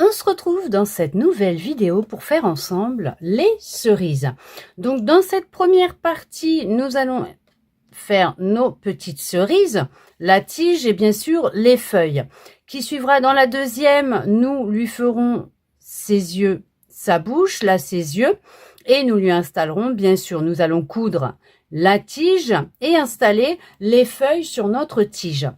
On se retrouve dans cette nouvelle vidéo pour faire ensemble les cerises. Donc dans cette première partie, nous allons faire nos petites cerises, la tige et bien sûr les feuilles. Qui suivra dans la deuxième, nous lui ferons ses yeux, sa bouche, là ses yeux, et nous lui installerons, bien sûr, nous allons coudre la tige et installer les feuilles sur notre tige.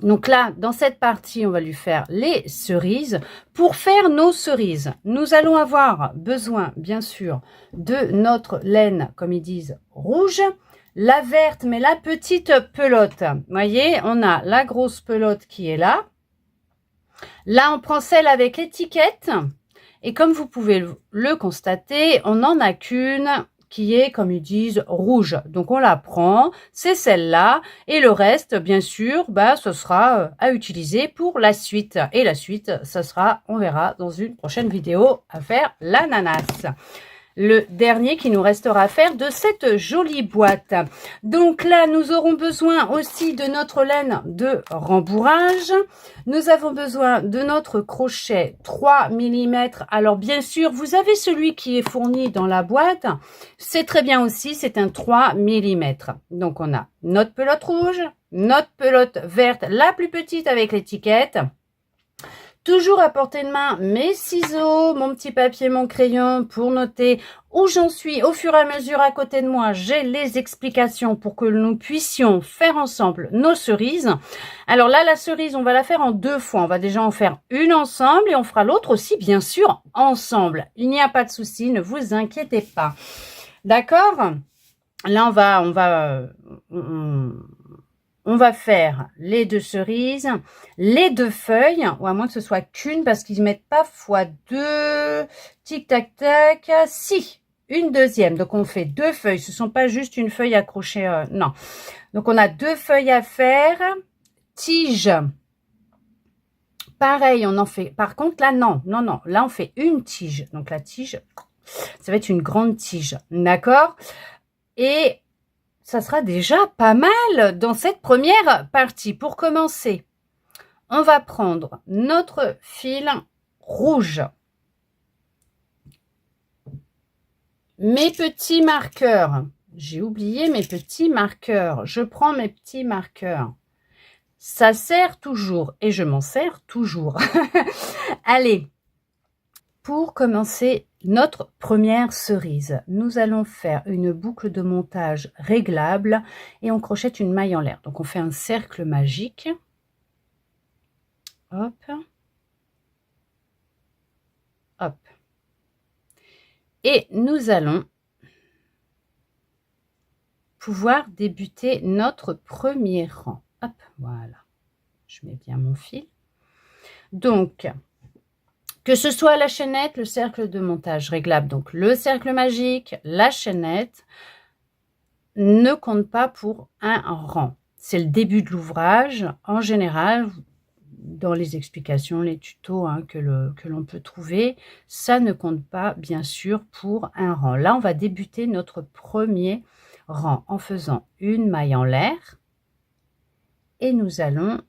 Donc là, dans cette partie, on va lui faire les cerises. Pour faire nos cerises, nous allons avoir besoin, bien sûr, de notre laine, comme ils disent, rouge, la verte, mais la petite pelote. Vous voyez, on a la grosse pelote qui est là. Là, on prend celle avec l'étiquette. Et comme vous pouvez le constater, on n'en a qu'une qui est, comme ils disent, rouge. Donc, on la prend, c'est celle-là. Et le reste, bien sûr, ce sera à utiliser pour la suite. Et la suite, ce sera, on verra dans une prochaine vidéo, à faire l'ananas. Le dernier qui nous restera à faire de cette jolie boîte. Donc là, nous aurons besoin aussi de notre laine de rembourrage. Nous avons besoin de notre crochet 3 mm. Alors bien sûr, vous avez celui qui est fourni dans la boîte. C'est très bien aussi, c'est un 3 mm. Donc on a notre pelote rouge, notre pelote verte, la plus petite avec l'étiquette. Toujours à portée de main mes ciseaux, mon petit papier, mon crayon pour noter où j'en suis au fur et à mesure. À côté de moi, j'ai les explications pour que nous puissions faire ensemble nos cerises. Alors là, la cerise, on va la faire en deux fois. On va déjà en faire une ensemble et on fera l'autre aussi, bien sûr, ensemble. Il n'y a pas de souci, ne vous inquiétez pas. D'accord? Là, on va faire les deux cerises, les deux feuilles, ou à moins que ce soit qu'une, parce qu'ils ne mettent pas x2, tic tac tac, si, une deuxième. Donc on fait deux feuilles, ce ne sont pas juste une feuille accrochée, non. Donc on a deux feuilles à faire, tige. Pareil, on en fait, par contre là, non, là on fait une tige. Donc la tige, ça va être une grande tige, d'accord? Et ça sera déjà pas mal dans cette première partie. Pour commencer, on va prendre notre fil rouge. Mes petits marqueurs. J'ai oublié mes petits marqueurs. Je prends mes petits marqueurs. Ça sert toujours et je m'en sers toujours. Allez, pour commencer notre première cerise, nous allons faire une boucle de montage réglable et on crochette une maille en l'air. Donc on fait un cercle magique. Hop. Hop. Et nous allons pouvoir débuter notre premier rang. Hop, voilà. Je mets bien mon fil. Donc, que ce soit la chaînette, le cercle de montage réglable, donc le cercle magique, la chaînette, ne compte pas pour un rang. C'est le début de l'ouvrage. En général, dans les explications, les tutos que l'on peut trouver, ça ne compte pas, bien sûr, pour un rang. Là, on va débuter notre premier rang en faisant une maille en l'air. Et nous allons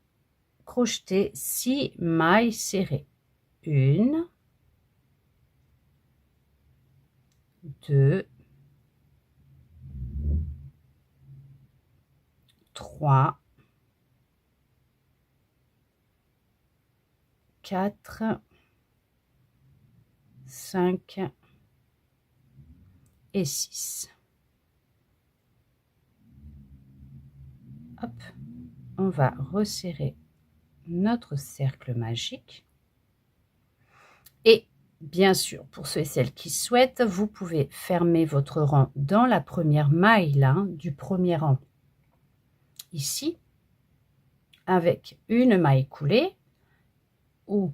crocheter 6 mailles serrées. 1, 2, 3, 4, 5 et 6. Hop, on va resserrer notre cercle magique. Et bien sûr, pour ceux et celles qui souhaitent, vous pouvez fermer votre rang dans la première maille là, du premier rang. Ici, avec une maille coulée, ou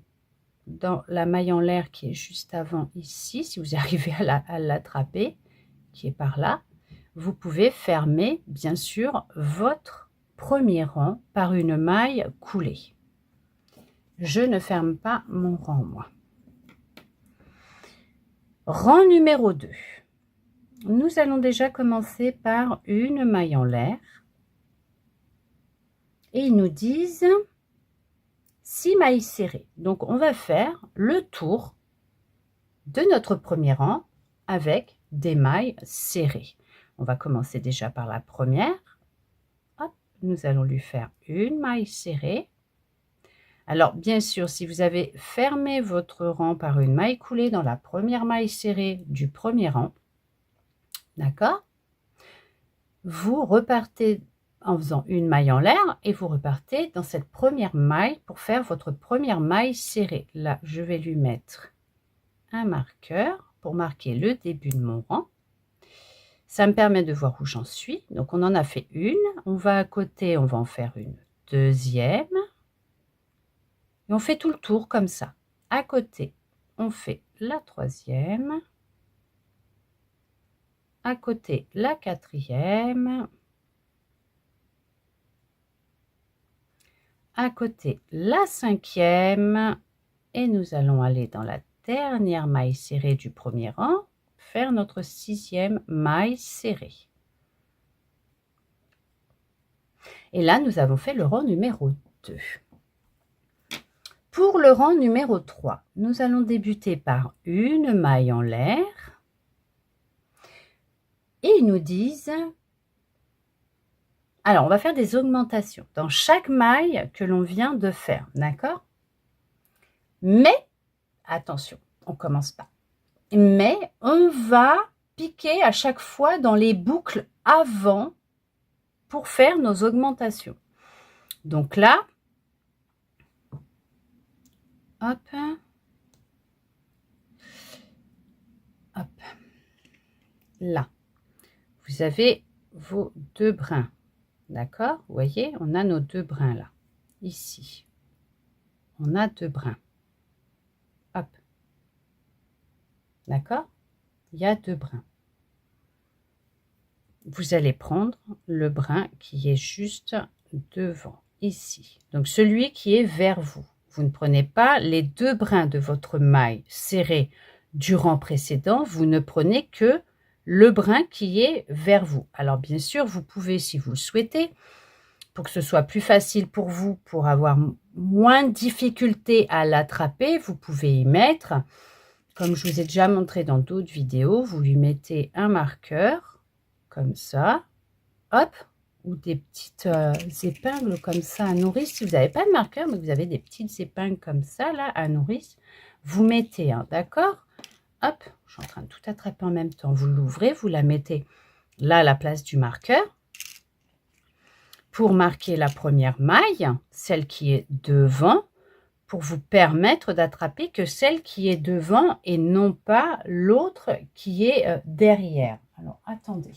dans la maille en l'air qui est juste avant ici, si vous arrivez à l'attraper, qui est par là, vous pouvez fermer bien sûr votre premier rang par une maille coulée. Je ne ferme pas mon rang, moi. Rang numéro 2. Nous allons déjà commencer par une maille en l'air. Et ils nous disent 6 mailles serrées. Donc on va faire le tour de notre premier rang avec des mailles serrées. On va commencer déjà par la première. Hop, nous allons lui faire une maille serrée. Alors bien sûr, si vous avez fermé votre rang par une maille coulée dans la première maille serrée du premier rang, d'accord, vous repartez en faisant une maille en l'air et vous repartez dans cette première maille pour faire votre première maille serrée. Là, je vais lui mettre un marqueur pour marquer le début de mon rang. Ça me permet de voir où j'en suis. Donc on en a fait une, on va à côté, on va en faire une deuxième. Et on fait tout le tour comme ça. À côté, on fait la troisième. À côté, la quatrième. À côté, la cinquième. Et nous allons aller dans la dernière maille serrée du premier rang, faire notre sixième maille serrée. Et là, nous avons fait le rang numéro 2. Pour le rang numéro 3, nous allons débuter par une maille en l'air. Et ils nous disent, alors on va faire des augmentations dans chaque maille que l'on vient de faire, d'accord? Mais, attention, on commence pas. Mais on va piquer à chaque fois dans les boucles avant pour faire nos augmentations. Donc là, hop, hop, là, vous avez vos deux brins, d'accord? Vous voyez, on a nos deux brins là, ici. On a deux brins, hop, d'accord? Il y a deux brins. Vous allez prendre le brin qui est juste devant, ici. Donc celui qui est vers vous. Vous ne prenez pas les deux brins de votre maille serrée du rang précédent, vous ne prenez que le brin qui est vers vous. Alors bien sûr, vous pouvez, si vous le souhaitez, pour que ce soit plus facile pour vous, pour avoir moins de difficulté à l'attraper, vous pouvez y mettre, comme je vous ai déjà montré dans d'autres vidéos, vous lui mettez un marqueur, comme ça, hop, ou des petites épingles comme ça à nourrice. Si vous n'avez pas de marqueur, mais vous avez des petites épingles comme ça, là, à nourrice, vous mettez un, d'accord? Hop, je suis en train de tout attraper en même temps. Vous l'ouvrez, vous la mettez là à la place du marqueur. Pour marquer la première maille, celle qui est devant, pour vous permettre d'attraper que celle qui est devant et non pas l'autre qui est derrière. Alors, attendez.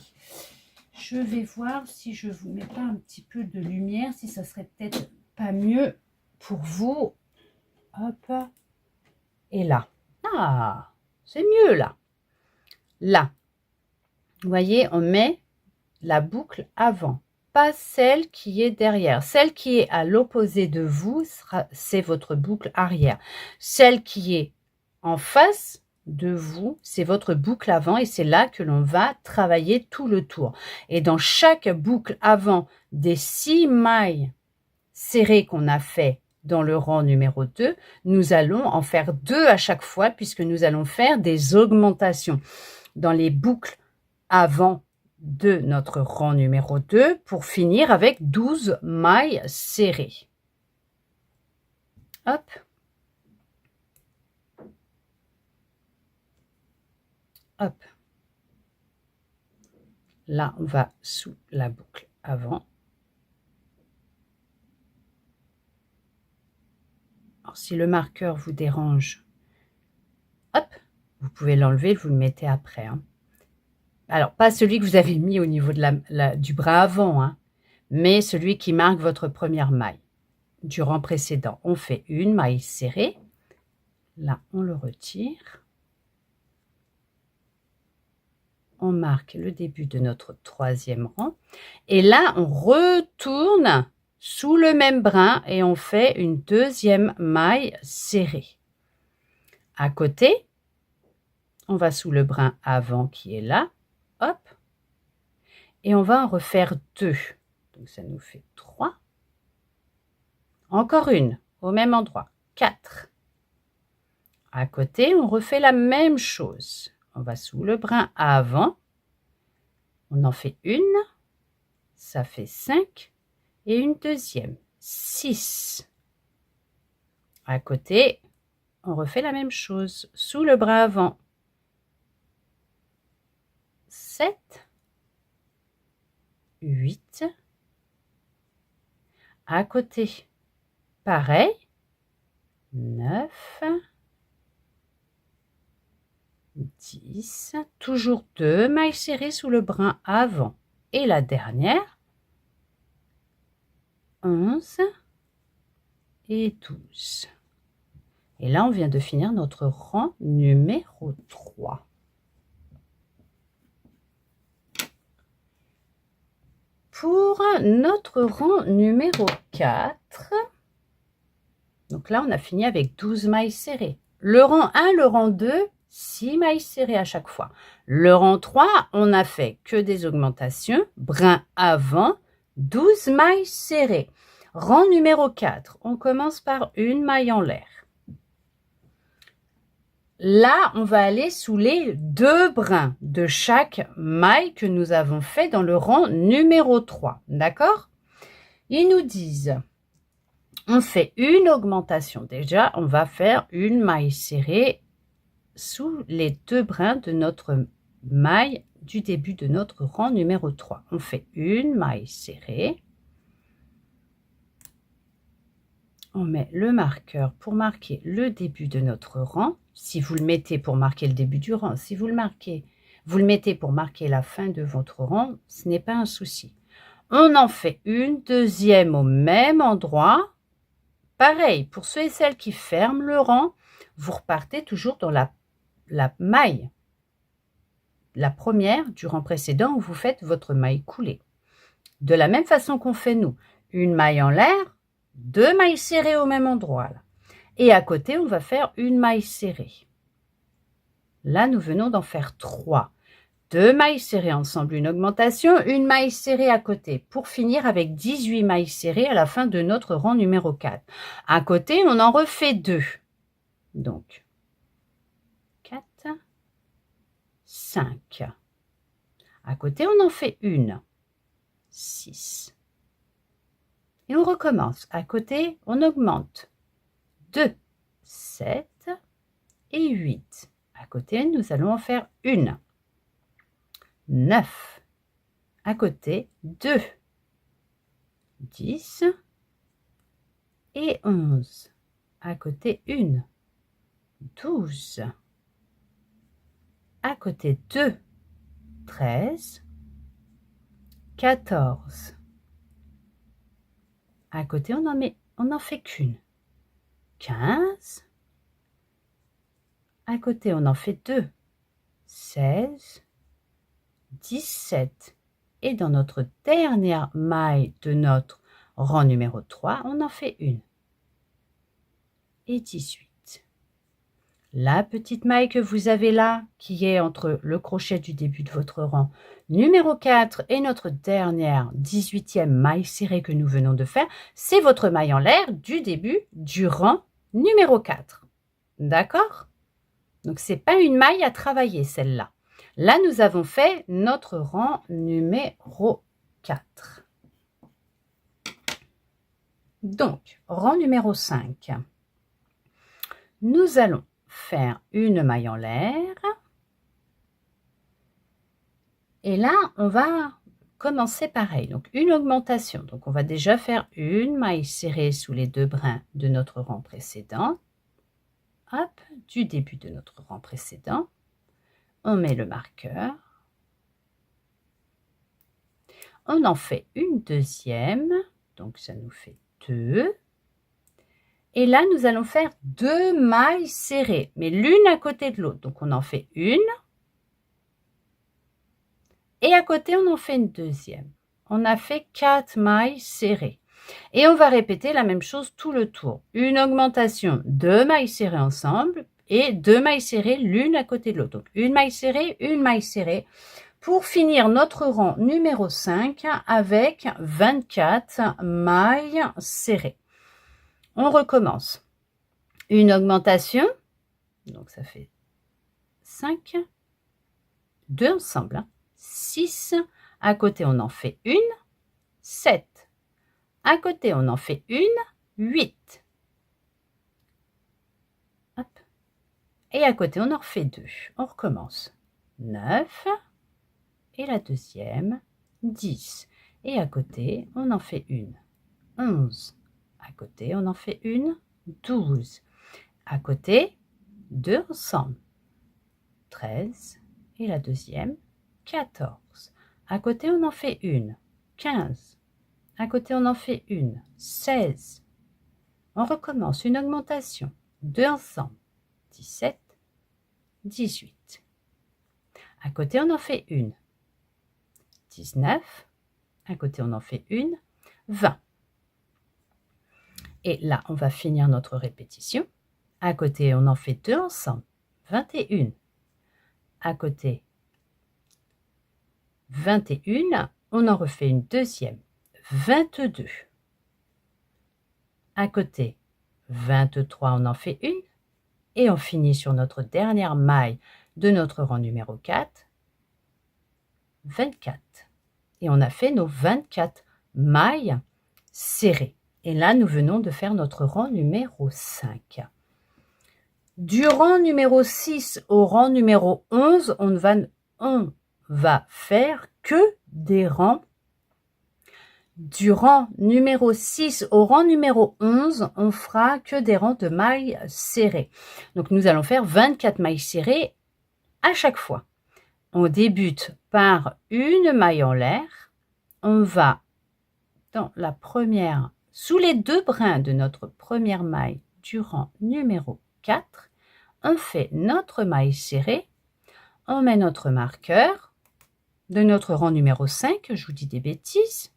Je vais voir si je vous mets pas un petit peu de lumière, si ça serait peut-être pas mieux pour vous. Hop. Et là. Ah, c'est mieux là. Là. Vous voyez, on met la boucle avant, pas celle qui est derrière. Celle qui est à l'opposé de vous, c'est votre boucle arrière. Celle qui est en face de vous, c'est votre boucle avant et c'est là que l'on va travailler tout le tour. Et dans chaque boucle avant des 6 mailles serrées qu'on a fait dans le rang numéro 2, nous allons en faire 2 à chaque fois puisque nous allons faire des augmentations dans les boucles avant de notre rang numéro 2 pour finir avec 12 mailles serrées. Hop. Hop. Là, on va sous la boucle avant. Alors, si le marqueur vous dérange, hop, vous pouvez l'enlever, vous le mettez après. Hein. Alors, pas celui que vous avez mis au niveau de du bras avant, hein, mais celui qui marque votre première maille. Du rang précédent, on fait une maille serrée. Là, on le retire. On marque le début de notre troisième rang. Et là, on retourne sous le même brin et on fait une deuxième maille serrée. À côté, on va sous le brin avant qui est là. Hop. Et on va en refaire 2. Donc, ça nous fait 3. Encore une au même endroit. 4. À côté, on refait la même chose. On va sous le brin avant. On en fait une. Ça fait 5. Et une deuxième. 6. À côté, on refait la même chose. Sous le brin avant. 7. 8. À côté, pareil. 9. 10. Toujours 2 mailles serrées sous le brin avant. Et la dernière. 11 et 12. Et là, on vient de finir notre rang numéro 3. Pour notre rang numéro 4, donc là, on a fini avec 12 mailles serrées. Le rang 1, le rang 2, 6 mailles serrées à chaque fois. Le rang 3, on n'a fait que des augmentations. Brin avant, 12 mailles serrées. Rang numéro 4, on commence par une maille en l'air. Là, on va aller sous les 2 brins de chaque maille que nous avons fait dans le rang numéro 3. D'accord? Ils nous disent, on fait une augmentation. Déjà, on va faire une maille serrée sous les 2 brins de notre maille du début de notre rang numéro 3. On fait une maille serrée. On met le marqueur pour marquer le début de notre rang. Si vous le mettez pour marquer le début du rang, si vous le mettez pour marquer la fin de votre rang, ce n'est pas un souci. On en fait une deuxième au même endroit. Pareil, pour ceux et celles qui ferment le rang, vous repartez toujours dans la maille, la première du rang précédent où vous faites votre maille coulée. De la même façon qu'on fait nous, une maille en l'air, 2 mailles serrées au même endroit. Là. Et à côté, on va faire une maille serrée. Là, nous venons d'en faire 3. 2 mailles serrées ensemble, une augmentation, une maille serrée à côté, pour finir avec 18 mailles serrées à la fin de notre rang numéro 4. À côté, on en refait 2. Donc, 4, 5. À côté, on en fait une. 6. Et on recommence. À côté, on augmente. 2, 7 et 8. À côté, nous allons en faire une. 9. À côté, 2. 10 et 11. À côté, une. 12. À côté, 2. 13. 14. À côté, on en fait qu'une. 15. À côté, on en fait 2. 16. 17. Et dans notre dernière maille de notre rang numéro 3, on en fait une. Et 18. La petite maille que vous avez là, qui est entre le crochet du début de votre rang numéro 4 et notre dernière 18e maille serrée que nous venons de faire, c'est votre maille en l'air du début du rang numéro 4. D'accord? Donc, ce n'est pas une maille à travailler, celle-là. Là, nous avons fait notre rang numéro 4. Donc, rang numéro 5. Nous allons faire une maille en l'air. Et là, on va commencer pareil. Donc, une augmentation. Donc, on va déjà faire une maille serrée sous les 2 brins de notre rang précédent. Hop, du début de notre rang précédent. On met le marqueur. On en fait une deuxième. Donc, ça nous fait 2. Et là, nous allons faire 2 mailles serrées, mais l'une à côté de l'autre. Donc, on en fait une. Et à côté, on en fait une deuxième. On a fait 4 mailles serrées. Et on va répéter la même chose tout le tour. Une augmentation, 2 mailles serrées ensemble et 2 mailles serrées l'une à côté de l'autre. Donc, une maille serrée pour finir notre rang numéro 5 avec 24 mailles serrées. On recommence. Une augmentation, donc ça fait 5, 2 ensemble, hein. 6, à côté on en fait une, 7, à côté on en fait une, 8. Hop. Et à côté on en refait 2. On recommence. 9, et la deuxième, 10. Et à côté on en fait une, 11. À côté on en fait une, 12. À côté, 2 ensemble, 13. Et la deuxième, 14. À côté, on en fait une, 15. À côté, on en fait une, 16. On recommence une augmentation, 2 ensemble, 17, 18. À côté, on en fait une, 19. À côté, on en fait une, 20. Et là, on va finir notre répétition. À côté, on en fait 2 ensemble, 21. À côté, 21, on en refait une deuxième, 22. À côté, 23, on en fait une. Et on finit sur notre dernière maille de notre rang numéro 4, 24. Et on a fait nos 24 mailles serrées. Et là, nous venons de faire notre rang numéro 5. Du rang numéro 6 au rang numéro 11, on va faire que des rangs. Du rang numéro 6 au rang numéro 11, on fera que des rangs de mailles serrées. Donc, nous allons faire 24 mailles serrées à chaque fois. On débute par une maille en l'air. On va dans la première, sous les 2 brins de notre première maille du rang numéro 4. On fait notre maille serrée. On met notre marqueur de notre rang numéro 5. Je vous dis des bêtises.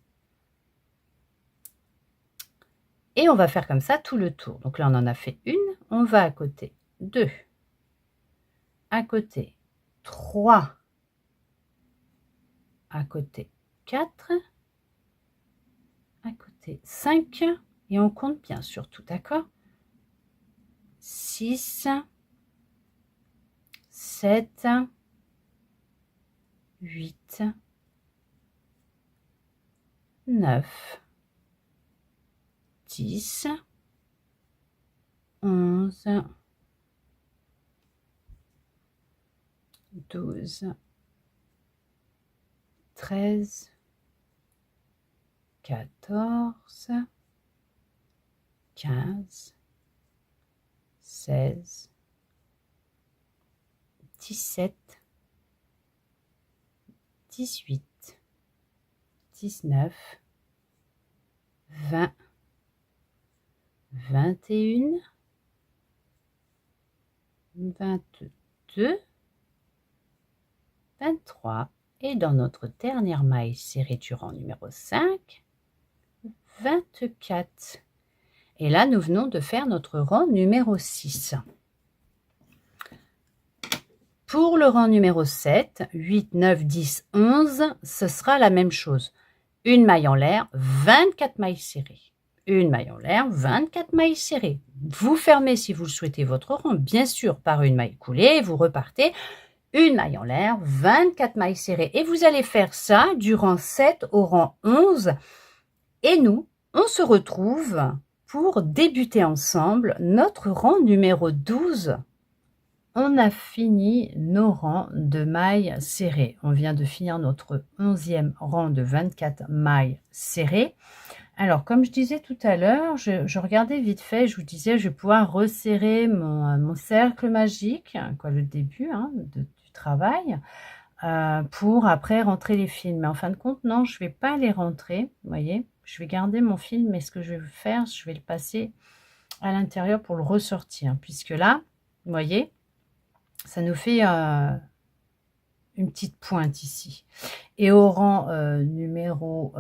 Et on va faire comme ça tout le tour. Donc là, on en a fait une. On va à côté 2. À côté 3. À côté 4. À côté 5. Et on compte bien surtout, d'accord? 6, 7, 8, 9, 10, 11, 12, 13, 14, 15, 16, 17, 18, 19, 20, 21, 22, 23 et dans notre dernière maille serrée du rang numéro 5, 24. Et là, nous venons de faire notre rang numéro 6. Pour le rang numéro 7, 8, 9, 10, 11, ce sera la même chose. Une maille en l'air, 24 mailles serrées. Une maille en l'air, 24 mailles serrées. Vous fermez si vous le souhaitez votre rang, bien sûr, par une maille coulée. Vous repartez, une maille en l'air, 24 mailles serrées. Et vous allez faire ça du rang 7 au rang 11. Et nous, on se retrouve pour débuter ensemble notre rang numéro 12. On a fini nos rangs de mailles serrées. On vient de finir notre 11e rang de 24 mailles serrées. Alors, comme je disais tout à l'heure, je regardais vite fait, je vous disais, je vais pouvoir resserrer mon cercle magique, quoi, le début du travail, pour après rentrer les fils. Mais en fin de compte, non, je ne vais pas les rentrer, vous voyez. Je vais garder mon fil, mais ce que je vais faire, je vais le passer à l'intérieur pour le ressortir, puisque là, vous voyez, ça nous fait une petite pointe ici. Et au rang numéro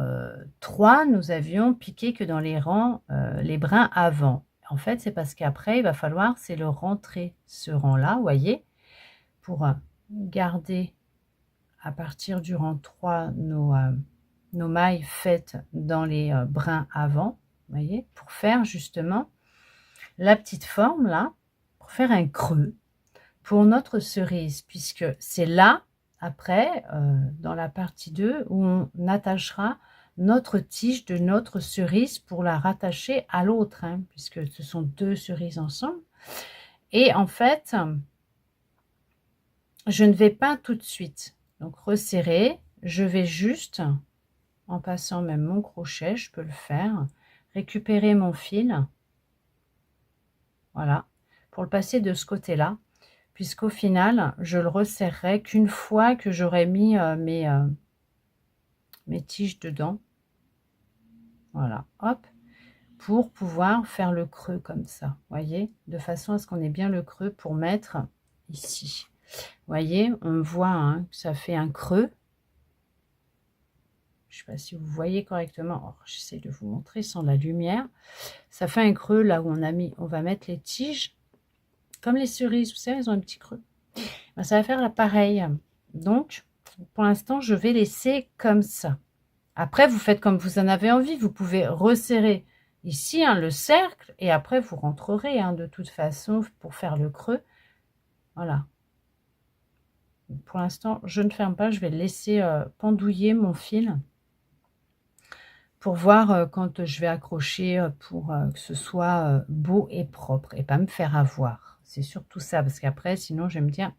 3, nous avions piqué que dans les rangs, les brins avant. En fait, c'est parce qu'après, il va falloir, c'est le rentrer, ce rang-là, vous voyez, pour garder à partir du rang 3 nos mailles faites dans les brins avant, vous voyez, pour faire justement la petite forme là, pour faire un creux pour notre cerise, puisque c'est là, après, dans la partie 2, où on attachera notre tige de notre cerise pour la rattacher à l'autre, hein, puisque ce sont 2 cerises ensemble. Et en fait, je ne vais pas tout de suite. Donc, resserrer, je vais juste, en passant même mon crochet, je peux le faire, récupérer mon fil, voilà, pour le passer de ce côté-là, puisqu'au final, je le resserrerai qu'une fois que j'aurai mis mes tiges dedans. Voilà, hop, pour pouvoir faire le creux comme ça, voyez, de façon à ce qu'on ait bien le creux pour mettre ici. Voyez, on voit hein, que ça fait un creux. Je ne sais pas si vous voyez correctement. Oh, j'essaie de vous montrer sans la lumière. Ça fait un creux là où on va mettre les tiges. Comme les cerises, vous savez, elles ont un petit creux. Ben, ça va faire pareil. Donc, pour l'instant, je vais laisser comme ça. Après, vous faites comme vous en avez envie. Vous pouvez resserrer ici hein, le cercle et après, vous rentrerez hein, de toute façon pour faire le creux. Voilà. Pour l'instant, je ne ferme pas. Je vais laisser pendouiller mon fil pour voir quand je vais accrocher pour que ce soit beau et propre et pas me faire avoir. C'est surtout ça parce qu'après, sinon, je vais me dire,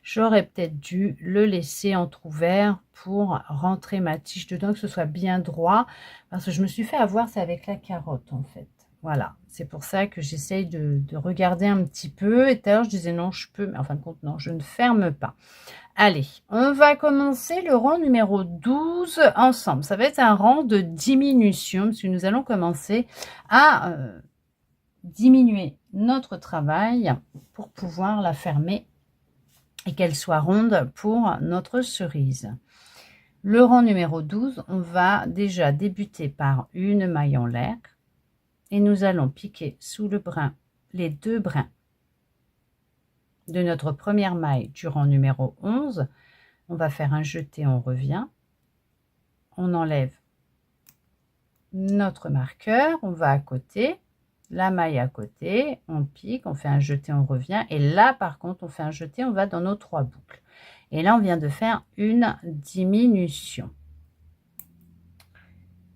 j'aurais peut-être dû le laisser entrouvert pour rentrer ma tige dedans, que ce soit bien droit. Parce que je me suis fait avoir, c'est avec la carotte en fait. Voilà, c'est pour ça que j'essaye de regarder un petit peu. Et tout à l'heure, je disais non, je peux, mais en fin de compte, non, je ne ferme pas. Allez, on va commencer le rang numéro 12 ensemble. Ça va être un rang de diminution, parce que nous allons commencer à diminuer notre travail pour pouvoir la fermer et qu'elle soit ronde pour notre cerise. Le rang numéro 12, on va déjà débuter par une maille en l'air et nous allons piquer sous le brin les 2 brins de notre première maille du rang numéro 11. On va faire un jeté, on revient, on enlève notre marqueur, on va à côté, la maille à côté, on pique, on fait un jeté, on revient, et là par contre on fait un jeté, on va dans nos 3 boucles. Et là on vient de faire une diminution.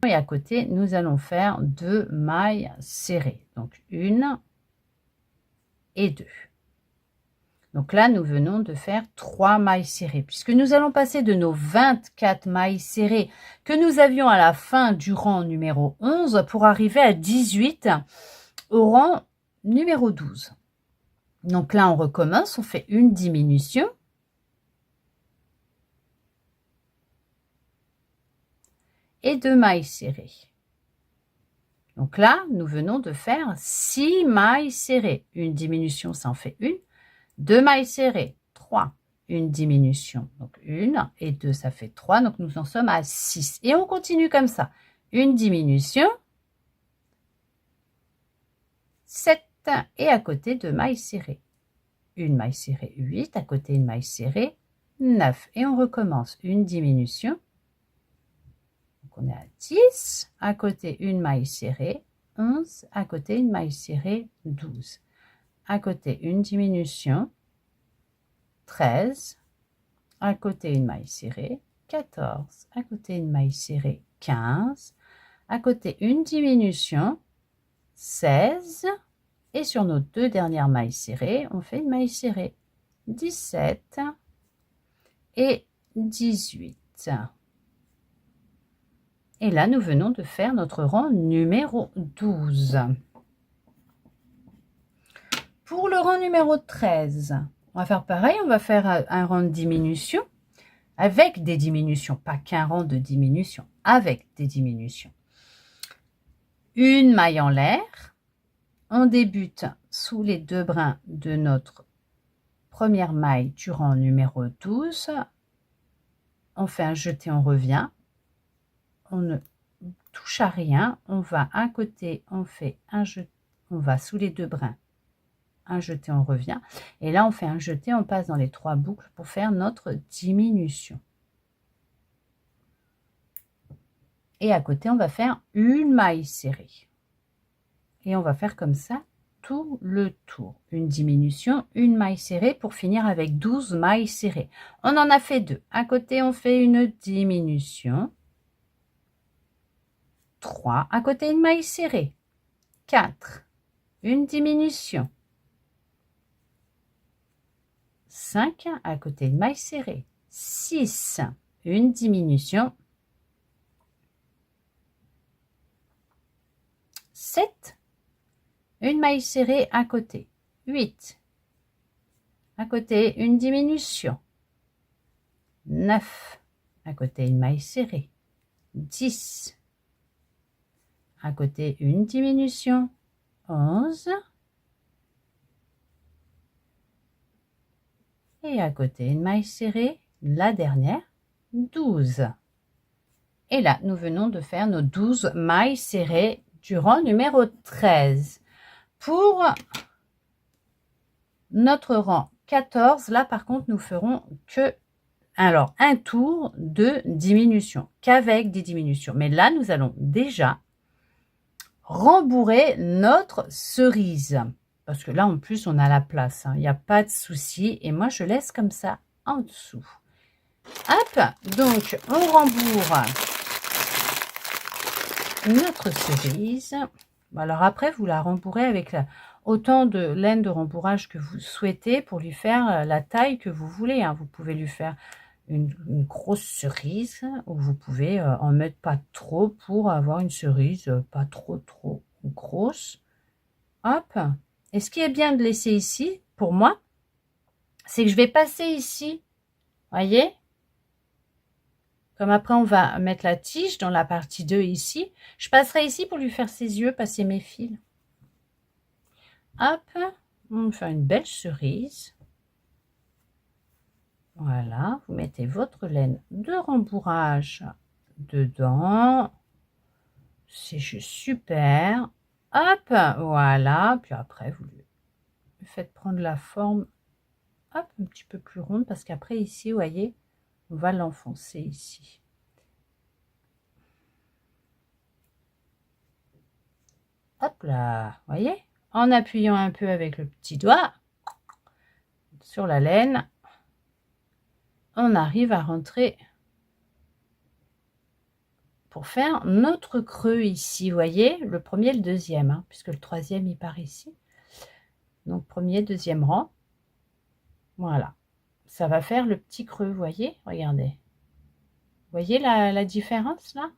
Et à côté nous allons faire 2 mailles serrées, donc 1 et 2. Donc là, nous venons de faire 3 mailles serrées, puisque nous allons passer de nos 24 mailles serrées que nous avions à la fin du rang numéro 11 pour arriver à 18 au rang numéro 12. Donc là, on recommence, on fait une diminution. Et 2 mailles serrées. Donc là, nous venons de faire 6 mailles serrées. Une diminution, ça en fait une. 2 mailles serrées, 3, une diminution, donc 1 et 2, ça fait 3, donc nous en sommes à 6. Et on continue comme ça. Une diminution, 7, et à côté 2 mailles serrées. Une maille serrée, 8, à côté une maille serrée, 9. Et on recommence. Une diminution, donc on est à 10, à côté une maille serrée, 11, à côté une maille serrée, 12. À côté une diminution, 13, à côté une maille serrée, 14, à côté une maille serrée, 15, à côté une diminution, 16, et sur nos 2 dernières mailles serrées, on fait une maille serrée, 17 et 18. Et là, nous venons de faire notre rang numéro 12. Pour le rang numéro 13, on va faire pareil, on va faire un rang de diminution avec des diminutions, pas qu'un rang de diminution, avec des diminutions. Une maille en l'air, on débute sous les 2 brins de notre première maille du rang numéro 12, on fait un jeté, on revient, on ne touche à rien, on va à côté, on fait un jeté, on va sous les 2 brins, un jeté, on revient, et là on fait un jeté, on passe dans les 3 boucles pour faire notre diminution. Et à côté on va faire une maille serrée, et on va faire comme ça tout le tour. Une diminution, une maille serrée pour finir avec 12 mailles serrées. On en a fait 2. À côté, on fait une diminution. 3. À côté, une maille serrée. 4. Une diminution. 5. À côté, une maille serrée. 6. Une diminution. 7. Une maille serrée à côté. 8. À côté, une diminution. 9. À côté, une maille serrée. 10. À côté, une diminution. 11. Et à côté, une maille serrée. La dernière, 12. Et là, nous venons de faire nos 12 mailles serrées du rang numéro 13. Pour notre rang 14, là par contre, nous ferons que un tour de diminution, qu'avec des diminutions. Mais là, nous allons déjà rembourrer notre cerise. Parce que là, en plus, on a la place. Il n'y a pas de souci. Et moi, je laisse comme ça en dessous. Hop, donc on rembourre notre cerise. Alors après, vous la rembourrez avec autant de laine de rembourrage que vous souhaitez pour lui faire la taille que vous voulez. Vous pouvez lui faire une grosse cerise ou vous pouvez en mettre pas trop pour avoir une cerise pas trop grosse. Hop. Et ce qui est bien de laisser ici, pour moi, c'est que je vais passer ici. Voyez? Comme après, on va mettre la tige dans la partie 2 ici. Je passerai ici pour lui faire ses yeux, passer mes fils. Hop, on va faire une belle cerise. Voilà, vous mettez votre laine de rembourrage dedans. C'est juste super. Hop, voilà. Puis après, vous lui faites prendre la forme, hop, un petit peu plus ronde, parce qu'après ici, vous voyez, on va l'enfoncer ici. Hop là, voyez, en appuyant un peu avec le petit doigt sur la laine, on arrive à rentrer pour faire notre creux ici. Vous voyez, le premier et le deuxième, puisque le troisième il part ici. Donc premier, deuxième rang. Voilà, ça va faire le petit creux, vous voyez, regardez. Vous voyez la différence là?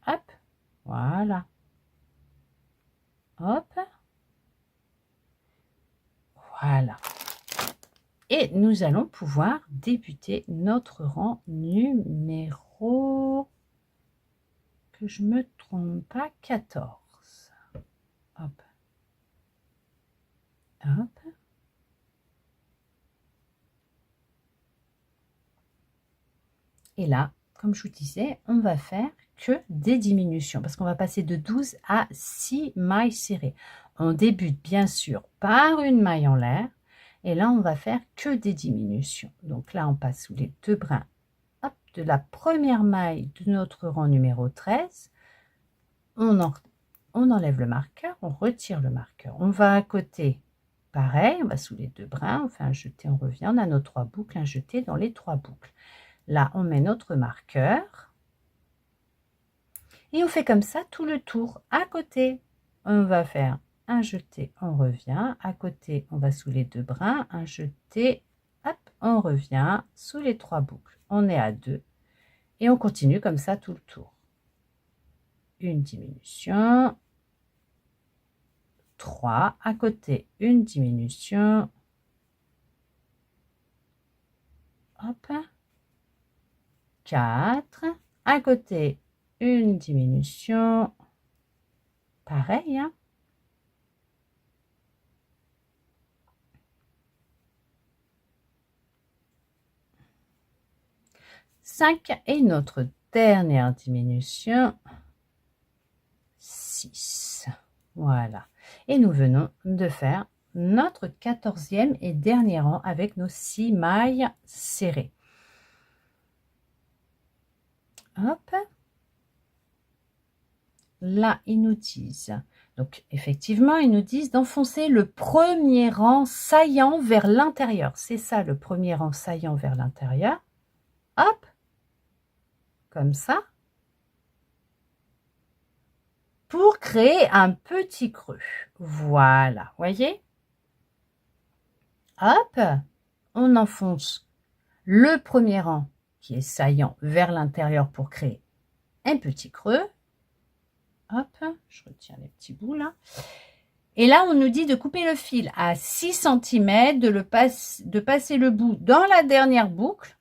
Hop, voilà. Hop. Voilà. Et nous allons pouvoir débuter notre rang numéro, que je me trompe pas, 14. Hop. Hop. Et là, comme je vous disais, on va faire que des diminutions parce qu'on va passer de 12 à 6 mailles serrées. On débute bien sûr par une maille en l'air et là on va faire que des diminutions. Donc là on passe sous les deux brins, hop, de la première maille de notre rang numéro 13. On enlève le marqueur, on retire le marqueur, on va à côté, pareil, on va sous les deux brins, on fait un jeté, on revient, on a nos 3 boucles, un jeté dans les 3 boucles. Là, on met notre marqueur et on fait comme ça tout le tour. À côté, on va faire un jeté, on revient. À côté, on va sous les deux brins, un jeté, hop, on revient sous les 3 boucles. On est à 2 et on continue comme ça tout le tour. Une diminution, 3, à côté, une diminution, hop, 4, à côté, une diminution, pareil, 5 et notre dernière diminution, 6. Voilà. Et nous venons de faire notre 14e et dernier rang avec nos 6 mailles serrées. Hop. là, ils nous disent, donc effectivement, ils nous disent d'enfoncer le premier rang saillant vers l'intérieur. C'est ça, le premier rang saillant vers l'intérieur. Hop, comme ça. Pour créer un petit creux. Voilà, voyez? Hop, on enfonce le premier rang qui est saillant vers l'intérieur pour créer un petit creux. Hop, je retiens les petits bouts là. Et là, on nous dit de couper le fil à 6 cm, de passer le bout dans la dernière boucle.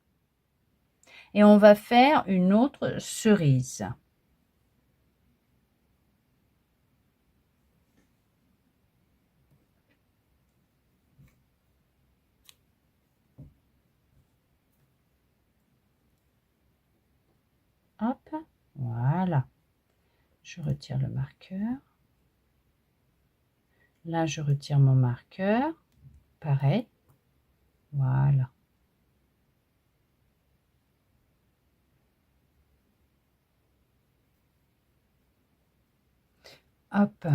Et on va faire une autre cerise. Hop, voilà. Je retire le marqueur. Là, je retire mon marqueur. Pareil. Voilà. Hop.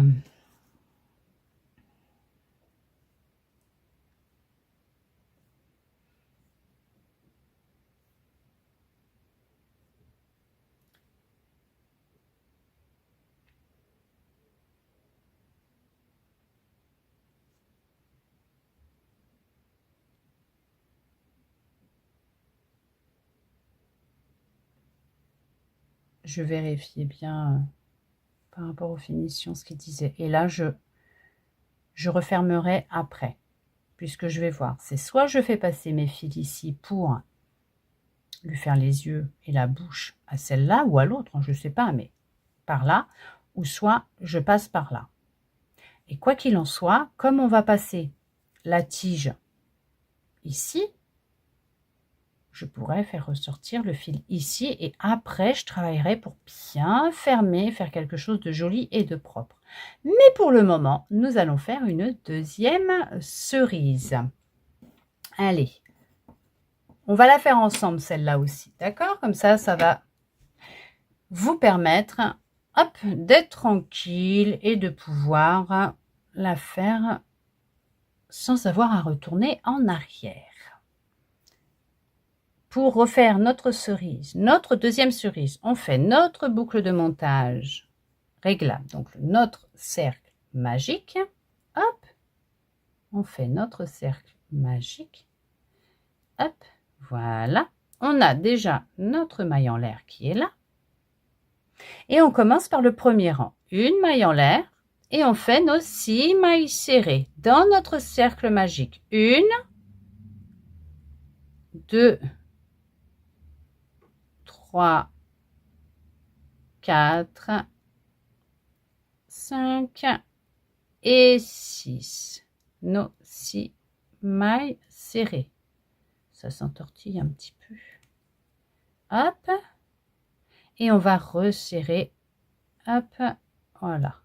Je vérifiais bien par rapport aux finitions ce qu'il disait. Et là, je refermerai après, puisque je vais voir. C'est soit je fais passer mes fils ici pour lui faire les yeux et la bouche à celle-là ou à l'autre, je ne sais pas, mais par là, ou soit je passe par là. Et quoi qu'il en soit, comme on va passer la tige ici, je pourrais faire ressortir le fil ici et après je travaillerai pour bien fermer, faire quelque chose de joli et de propre. Mais pour le moment, nous allons faire une deuxième cerise. Allez, on va la faire ensemble celle-là aussi, d'accord? Comme ça, ça va vous permettre hop, d'être tranquille et de pouvoir la faire sans avoir à retourner en arrière. Pour refaire notre cerise, notre deuxième cerise, on fait notre boucle de montage réglable, donc notre cercle magique. Hop, on fait notre cercle magique. Hop, voilà. On a déjà notre maille en l'air qui est là. Et on commence par le premier rang. Une maille en l'air et on fait nos 6 mailles serrées dans notre cercle magique. 1, 2, 3, 4, 5 et 6. Nos 6 mailles serrées. Ça s'entortille un petit peu. Hop. Et on va resserrer. Hop. Voilà.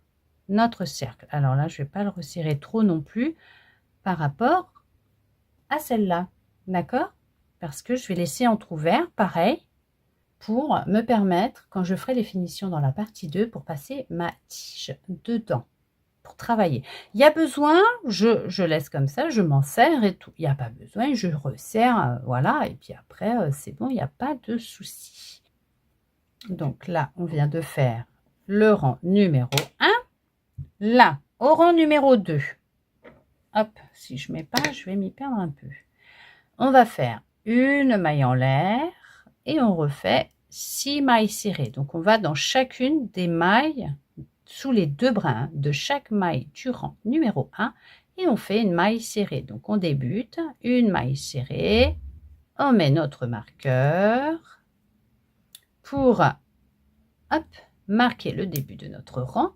Notre cercle. Alors là, je ne vais pas le resserrer trop non plus par rapport à celle-là. D'accord? Parce que je vais laisser entrouvert, pareil, pour me permettre, quand je ferai les finitions dans la partie 2, pour passer ma tige dedans, pour travailler. Il y a besoin, je laisse comme ça, je m'en sers et tout. Il n'y a pas besoin, je resserre, voilà, et puis après, c'est bon, il n'y a pas de souci. Donc là, on vient de faire le rang numéro 1. Là, au rang numéro 2, hop, si je ne mets pas, je vais m'y perdre un peu. On va faire une maille en l'air et on refait 6 mailles serrées. Donc, on va dans chacune des mailles, sous les 2 brins de chaque maille du rang numéro 1 et on fait une maille serrée. Donc, on débute, une maille serrée, on met notre marqueur pour hop, marquer le début de notre rang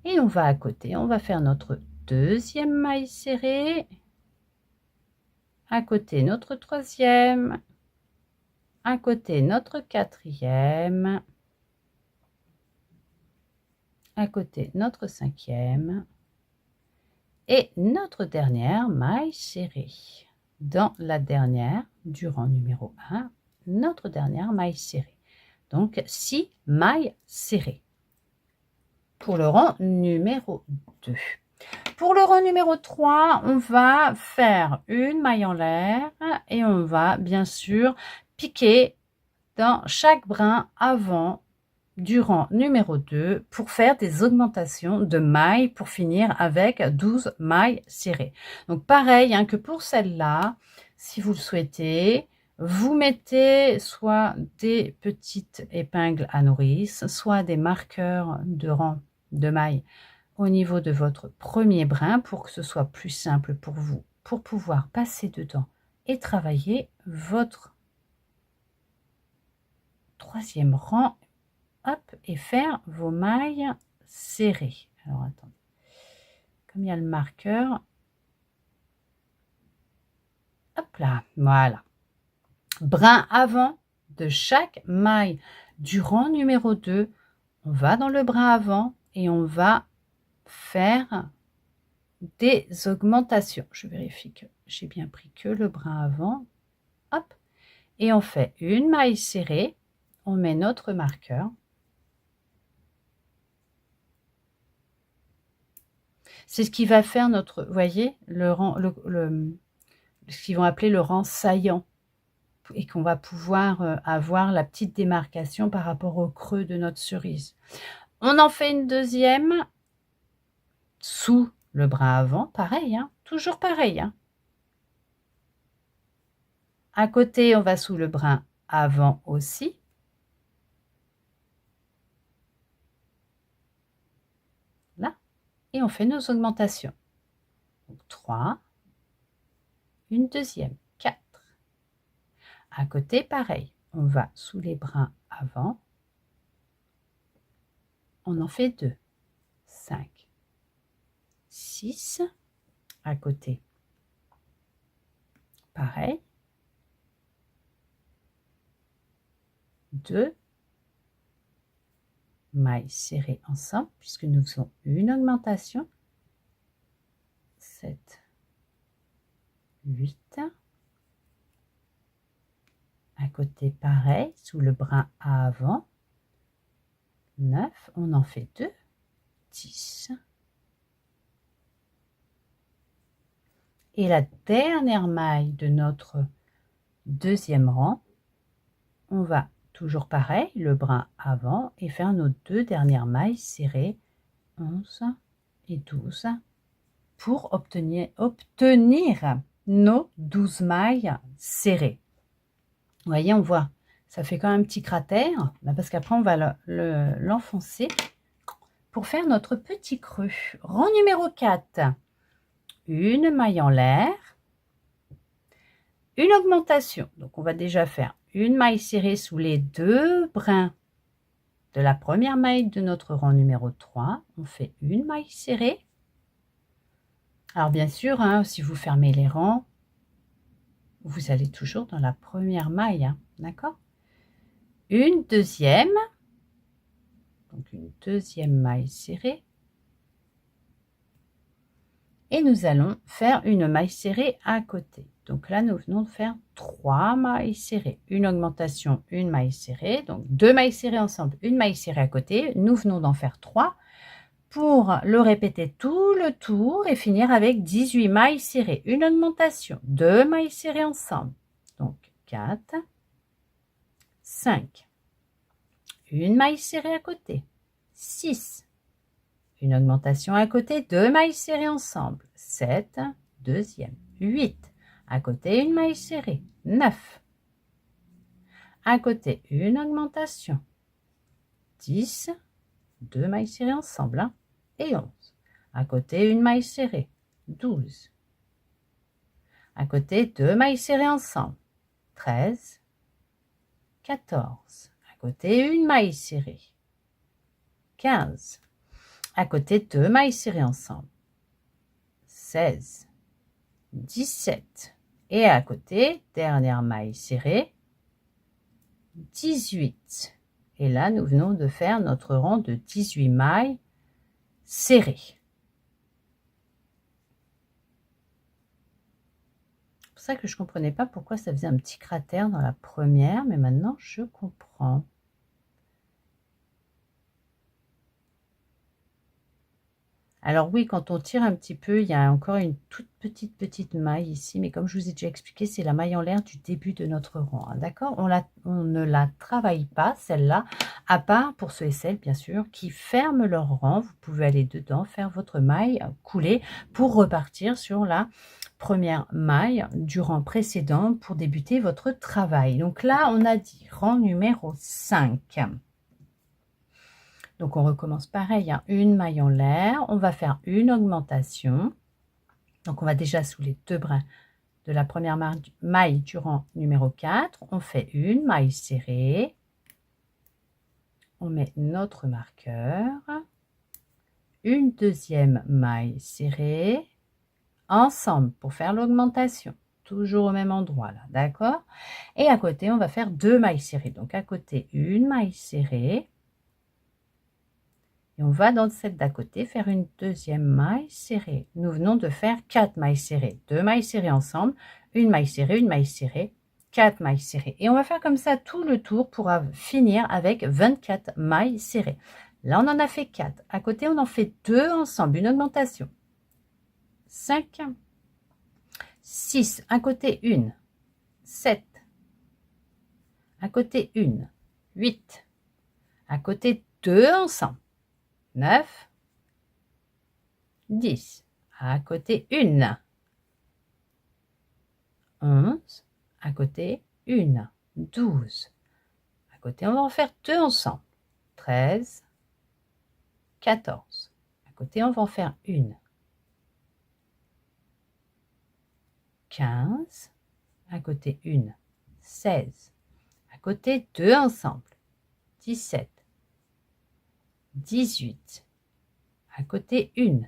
et on va à côté, on va faire notre deuxième maille serrée, à côté notre troisième, à côté notre quatrième, à côté notre cinquième et notre dernière maille serrée. Dans la dernière du rang numéro 1, notre dernière maille serrée. Donc 6 mailles serrées. pour le rang numéro 2. Pour le rang numéro 3, on va faire une maille en l'air et on va bien sûr piquer dans chaque brin avant du rang numéro 2 pour faire des augmentations de mailles pour finir avec 12 mailles serrées. Donc pareil que pour celle-là, si vous le souhaitez, vous mettez soit des petites épingles à nourrice, soit des marqueurs de rang de mailles au niveau de votre premier brin pour que ce soit plus simple pour vous, pour pouvoir passer dedans et travailler votre troisième rang. Hop, et faire vos mailles serrées. Alors attendez, comme il y a le marqueur, hop là, voilà. Brin avant de chaque maille du rang numéro 2, on va dans le brin avant et on va faire des augmentations. Je vérifie que j'ai bien pris que le brin avant. Hop, et on fait une maille serrée, on met notre marqueur. C'est ce qui va faire notre, vous voyez, le rang, ce qu'ils vont appeler le rang saillant, et qu'on va pouvoir avoir la petite démarcation par rapport au creux de notre cerise. On en fait une deuxième sous le brin avant, pareil, toujours pareil. À côté, on va sous le brin avant aussi. Là, et on fait nos augmentations. Donc 3, une deuxième, 4. À côté, pareil, on va sous les brins avant. On en fait 2, 5, 6. À côté, pareil. 2 mailles serrées ensemble puisque nous faisons une augmentation. 7, 8. À côté, pareil, sous le brin avant. 9, on en fait 2, 10. Et la dernière maille de notre deuxième rang, on va toujours pareil, le brin avant et faire nos 2 dernières mailles serrées, 11 et 12, pour obtenir nos 12 mailles serrées. Vous voyez, on voit, ça fait quand même un petit cratère, parce qu'après on va l'enfoncer pour faire notre petit creux. Rang numéro 4, une maille en l'air, une augmentation. Donc on va déjà faire une maille serrée sous les 2 brins de la première maille de notre rang numéro 3. On fait une maille serrée. Alors bien sûr, si vous fermez les rangs, vous allez toujours dans la première maille, d'accord? Une deuxième, donc une deuxième maille serrée. Et nous allons faire une maille serrée à côté. Donc là, nous venons de faire 3 mailles serrées, une augmentation, une maille serrée, donc 2 mailles serrées ensemble, une maille serrée à côté. Nous venons d'en faire 3 pour le répéter tout le tour et finir avec 18 mailles serrées, une augmentation, 2 mailles serrées ensemble, donc 4, 5, une maille serrée à côté, 6, une augmentation à côté, 2 mailles serrées ensemble, 7, deuxième, 8, à côté une maille serrée, 9, à côté une augmentation, 10, 2 mailles serrées ensemble, et 11, à côté une maille serrée, 12, à côté 2 mailles serrées ensemble, 13, 14, à côté une maille serrée, 15, à côté 2 mailles serrées ensemble, 16, 17, et à côté, dernière maille serrée, 18. Et là, nous venons de faire notre rang de 18 mailles serrées. C'est pour ça que je ne comprenais pas pourquoi ça faisait un petit cratère dans la première, mais maintenant je comprends. Alors oui, quand on tire un petit peu, il y a encore une toute petite maille ici, mais comme je vous ai déjà expliqué, c'est la maille en l'air du début de notre rang, hein, d'accord? On ne la travaille pas, celle-là, à part pour ceux et celles, bien sûr, qui ferment leur rang. Vous pouvez aller dedans, faire votre maille, couler, pour repartir sur la première maille du rang précédent pour débuter votre travail. Donc là, on a dit rang numéro 5. Donc, on recommence pareil, hein, une maille en l'air. On va faire une augmentation. Donc, on va déjà sous les 2 brins de la première maille du rang numéro 4. On fait une maille serrée. On met notre marqueur. Une deuxième maille serrée. Ensemble pour faire l'augmentation. Toujours au même endroit là, d'accord? Et à côté, on va faire 2 mailles serrées. Donc, à côté, une maille serrée. Et on va dans celle d'à côté faire une deuxième maille serrée. Nous venons de faire 4 mailles serrées, 2 mailles serrées ensemble, une maille serrée, 4 mailles serrées. Et on va faire comme ça tout le tour pour finir avec 24 mailles serrées. Là, on en a fait 4. À côté, on en fait 2 ensemble, une augmentation. 5, 6, à côté 1, 7, à côté 1, 8, à côté 2 ensemble. 9, 10, à côté 1, 11, à côté 1, 12, à côté on va en faire 2 ensemble, 13, 14, à côté on va en faire 1, 15, à côté 1, 16, à côté 2 ensemble, 17, 18, à côté 1,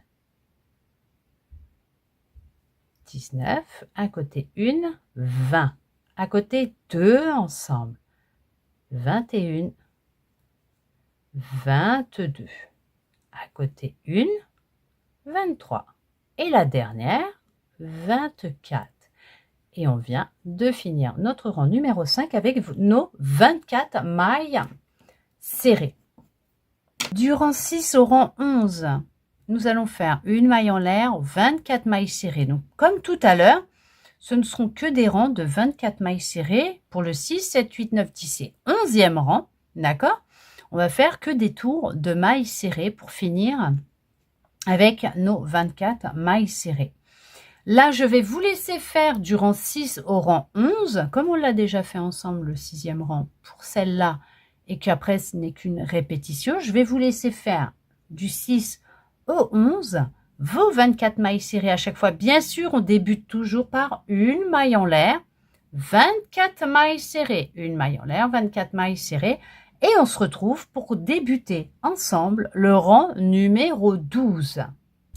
19, à côté 1, 20, à côté 2 ensemble, 21, 22, à côté 1, 23, et la dernière, 24. Et on vient de finir notre rang numéro 5 avec nos 24 mailles serrées. Du rang 6 au rang 11, nous allons faire une maille en l'air, 24 mailles serrées. Donc, comme tout à l'heure, ce ne seront que des rangs de 24 mailles serrées pour le 6, 7, 8, 9, 10 et 11e rang. D'accord? On va faire que des tours de mailles serrées pour finir avec nos 24 mailles serrées. Là, je vais vous laisser faire du rang 6 au rang 11, comme on l'a déjà fait ensemble le 6e rang pour celle-là, et qu'après ce n'est qu'une répétition. Je vais vous laisser faire du 6 au 11, vos 24 mailles serrées à chaque fois. Bien sûr, on débute toujours par une maille en l'air, 24 mailles serrées, une maille en l'air, 24 mailles serrées, et on se retrouve pour débuter ensemble le rang numéro 12.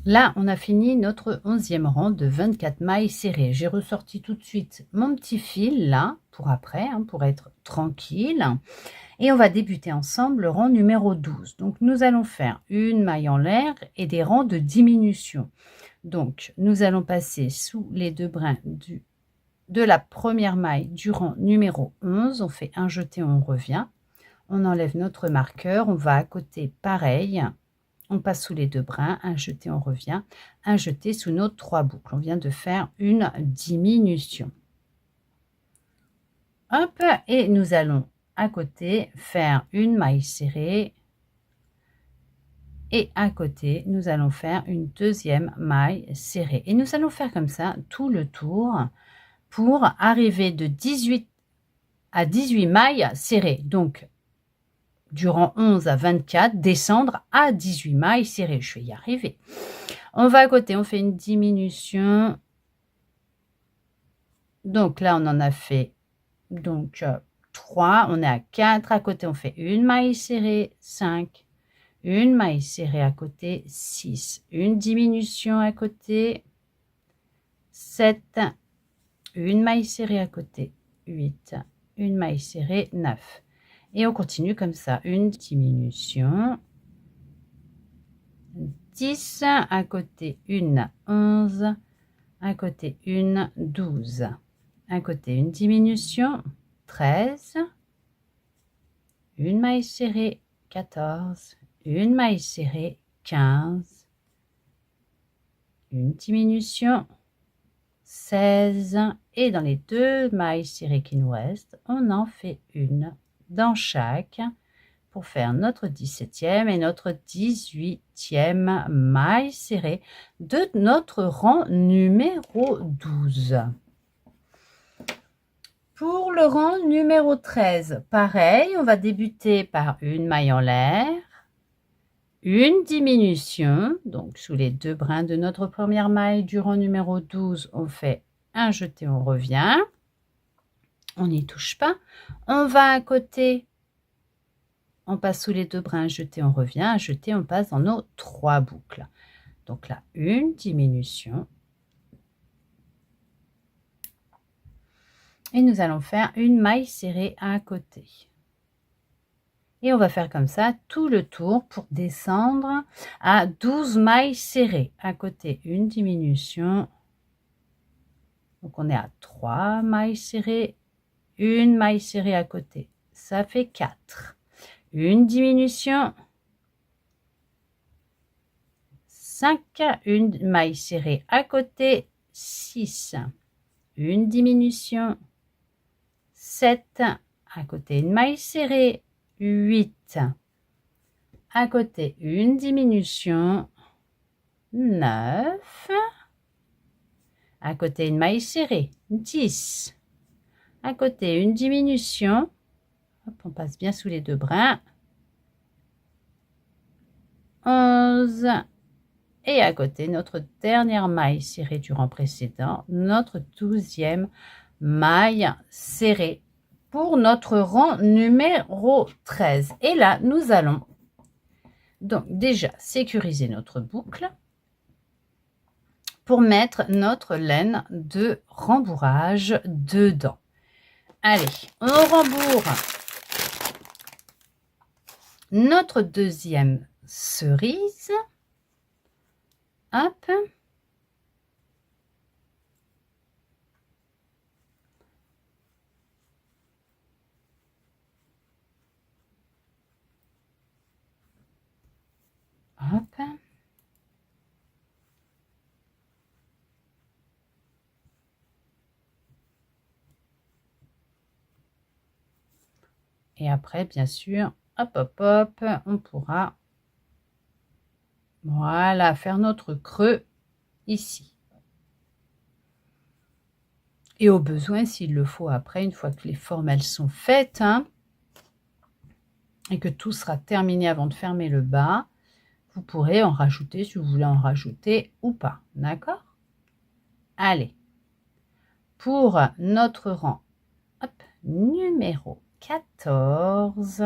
Là, on a fini notre 11e rang de 24 mailles serrées. J'ai ressorti tout de suite mon petit fil là, pour après, hein, pour être tranquille. Et on va débuter ensemble le rang numéro 12. Donc, nous allons faire une maille en l'air et des rangs de diminution. Donc, nous allons passer sous les 2 brins de la première maille du rang numéro 11. On fait un jeté, on revient. On enlève notre marqueur, on va à côté pareil. On passe sous les 2 brins, un jeté, on revient, un jeté sous nos 3 boucles. On vient de faire une diminution. Hop, et nous allons à côté faire une maille serrée. Et à côté, nous allons faire une deuxième maille serrée. Et nous allons faire comme ça tout le tour pour arriver de 18 à 18 mailles serrées. Donc, du rang 11 à 24, descendre à 18 mailles serrées. Je vais y arriver. On va à côté, on fait une diminution. Donc là, on en a fait donc 3. On est à 4. À côté, on fait une maille serrée, 5. Une maille serrée à côté, 6. Une diminution à côté, 7. Une maille serrée à côté, 8. Une maille serrée, 9. Et on continue comme ça, une diminution, 10, à côté une 11, à côté une 12, à côté une diminution, 13, une maille serrée, 14, une maille serrée, 15, une diminution, 16, et dans les 2 mailles serrées qui nous restent, on en fait une dans chaque pour faire notre 17e et notre 18e maille serrée de notre rang numéro 12. Pour le rang numéro 13, pareil, on va débuter par une maille en l'air, une diminution, donc sous les 2 brins de notre première maille du rang numéro 12, on fait un jeté, on revient, on n'y touche pas, on va à côté, on passe sous les 2 brins, un jeté, on revient, un jeté, on passe dans nos 3 boucles. Donc là, une diminution. Et nous allons faire une maille serrée à côté. Et on va faire comme ça tout le tour pour descendre à 12 mailles serrées. À côté, une diminution. Donc on est à 3 mailles serrées, une maille serrée à côté. Ça fait 4. Une diminution. 5, une maille serrée à côté, 6. Une diminution. 7, à côté une maille serrée, 8, à côté une diminution, 9, à côté une maille serrée, 10, à côté une diminution, hop, on passe bien sous les 2 brins, 11, et à côté notre dernière maille serrée du rang précédent, notre 12e maille serrée pour notre rang numéro 13. Et là, nous allons donc déjà sécuriser notre boucle pour mettre notre laine de rembourrage dedans. Allez, on rembourre notre deuxième cerise. Hop. Hop. Et après, bien sûr, hop, hop, hop, on pourra, voilà, faire notre creux ici. Et au besoin, s'il le faut après, une fois que les formes, elles sont faites, hein, et que tout sera terminé avant de fermer le bas, vous pourrez en rajouter si vous voulez en rajouter ou pas. D'accord? Allez, pour notre rang hop, numéro 14,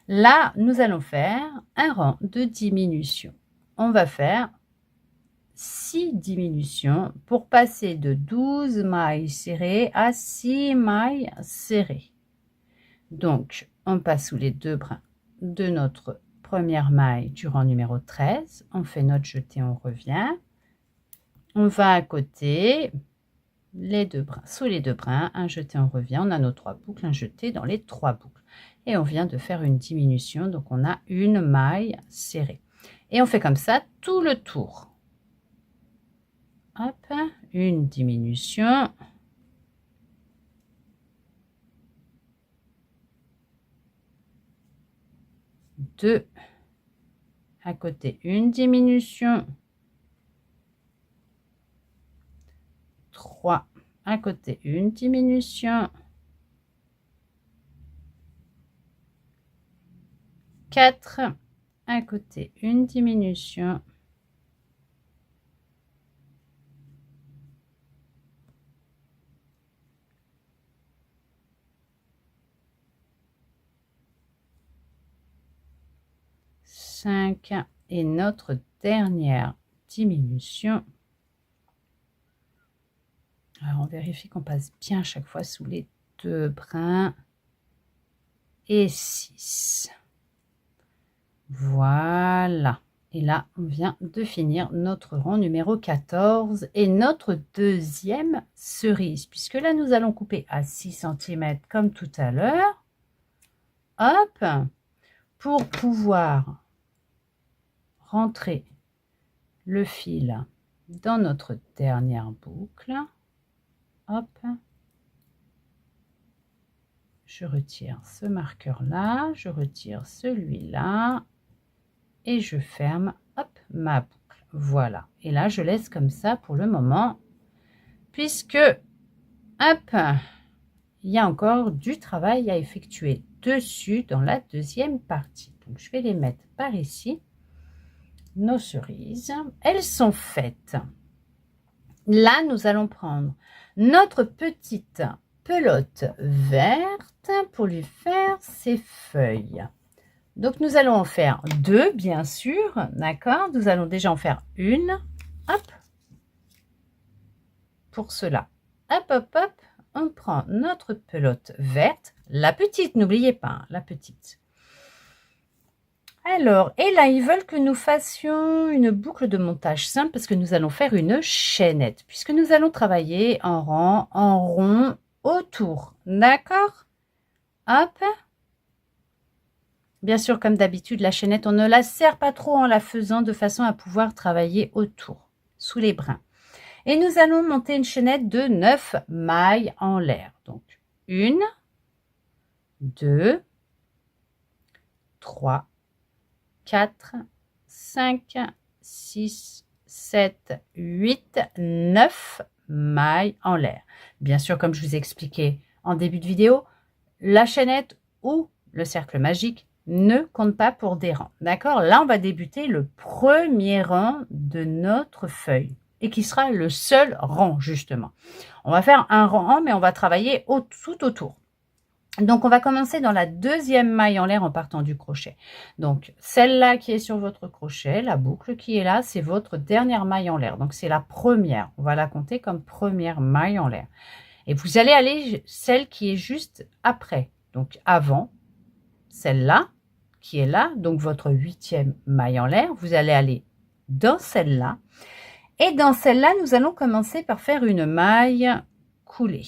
là, nous allons faire un rang de diminution. On va faire 6 diminutions pour passer de 12 mailles serrées à 6 mailles serrées. Donc, on passe sous les 2 brins de notre première maille du rang numéro 13. On fait notre jeté, on revient. On va à côté, les 2 brins, sous les 2 brins, un jeté, on revient. On a nos 3 boucles, un jeté dans les 3 boucles. Et on vient de faire une diminution, donc on a une maille serrée. Et on fait comme ça tout le tour. Hop, une diminution. Deux, à côté une diminution. 3, à côté une diminution. 4, à côté une diminution. 5 et notre dernière diminution. Alors on vérifie qu'on passe bien à chaque fois sous les 2 brins et 6. Voilà. Et là, on vient de finir notre rang numéro 14 et notre deuxième cerise, puisque là, nous allons couper à 6 cm comme tout à l'heure. Hop, pour pouvoir rentrer le fil dans notre dernière boucle. Hop. Je retire ce marqueur là, je retire celui-là et je ferme, hop, ma boucle. Voilà. Et là, je laisse comme ça pour le moment, puisque, hop, il y a encore du travail à effectuer dessus dans la deuxième partie. Donc, je vais les mettre par ici. Nos cerises, elles sont faites. Là, nous allons prendre notre petite pelote verte pour lui faire ses feuilles. Donc, nous allons en faire deux, bien sûr, d'accord? Nous allons déjà en faire une, hop, pour cela. Hop, hop, hop, on prend notre pelote verte, la petite, n'oubliez pas, hein, la petite. Alors, et là, ils veulent que nous fassions une boucle de montage simple parce que nous allons faire une chaînette, puisque nous allons travailler en rang, en rond, autour, d'accord? Hop. Bien sûr, comme d'habitude, la chaînette, on ne la serre pas trop en la faisant de façon à pouvoir travailler autour, sous les brins. Et nous allons monter une chaînette de 9 mailles en l'air. Donc, 1, 2, 3, 4, 5, 6, 7, 8, 9 mailles en l'air. Bien sûr, comme je vous ai expliqué en début de vidéo, la chaînette ou le cercle magique ne compte pas pour des rangs. D'accord? Là, on va débuter le premier rang de notre feuille et qui sera le seul rang, justement. On va faire un rang, mais on va travailler tout autour. Donc, on va commencer dans la deuxième maille en l'air en partant du crochet. Donc, celle-là qui est sur votre crochet, la boucle qui est là, c'est votre dernière maille en l'air. Donc, c'est la première. On va la compter comme première maille en l'air. Et vous allez aller celle qui est juste après. Donc, avant celle-là qui est là, donc votre 8e maille en l'air. Vous allez aller dans celle-là. Et dans celle-là, nous allons commencer par faire une maille coulée.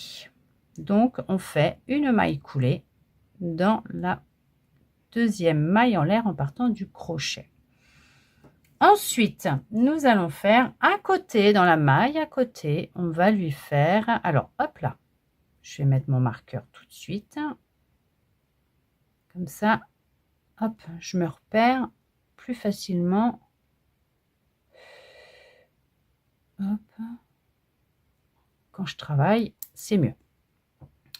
Donc, on fait une maille coulée dans la deuxième maille en l'air en partant du crochet. Ensuite, nous allons faire à côté, dans la maille à côté, on va lui faire, alors hop là, je vais mettre mon marqueur tout de suite. Comme ça, hop, je me repère plus facilement. Hop. Quand je travaille, c'est mieux.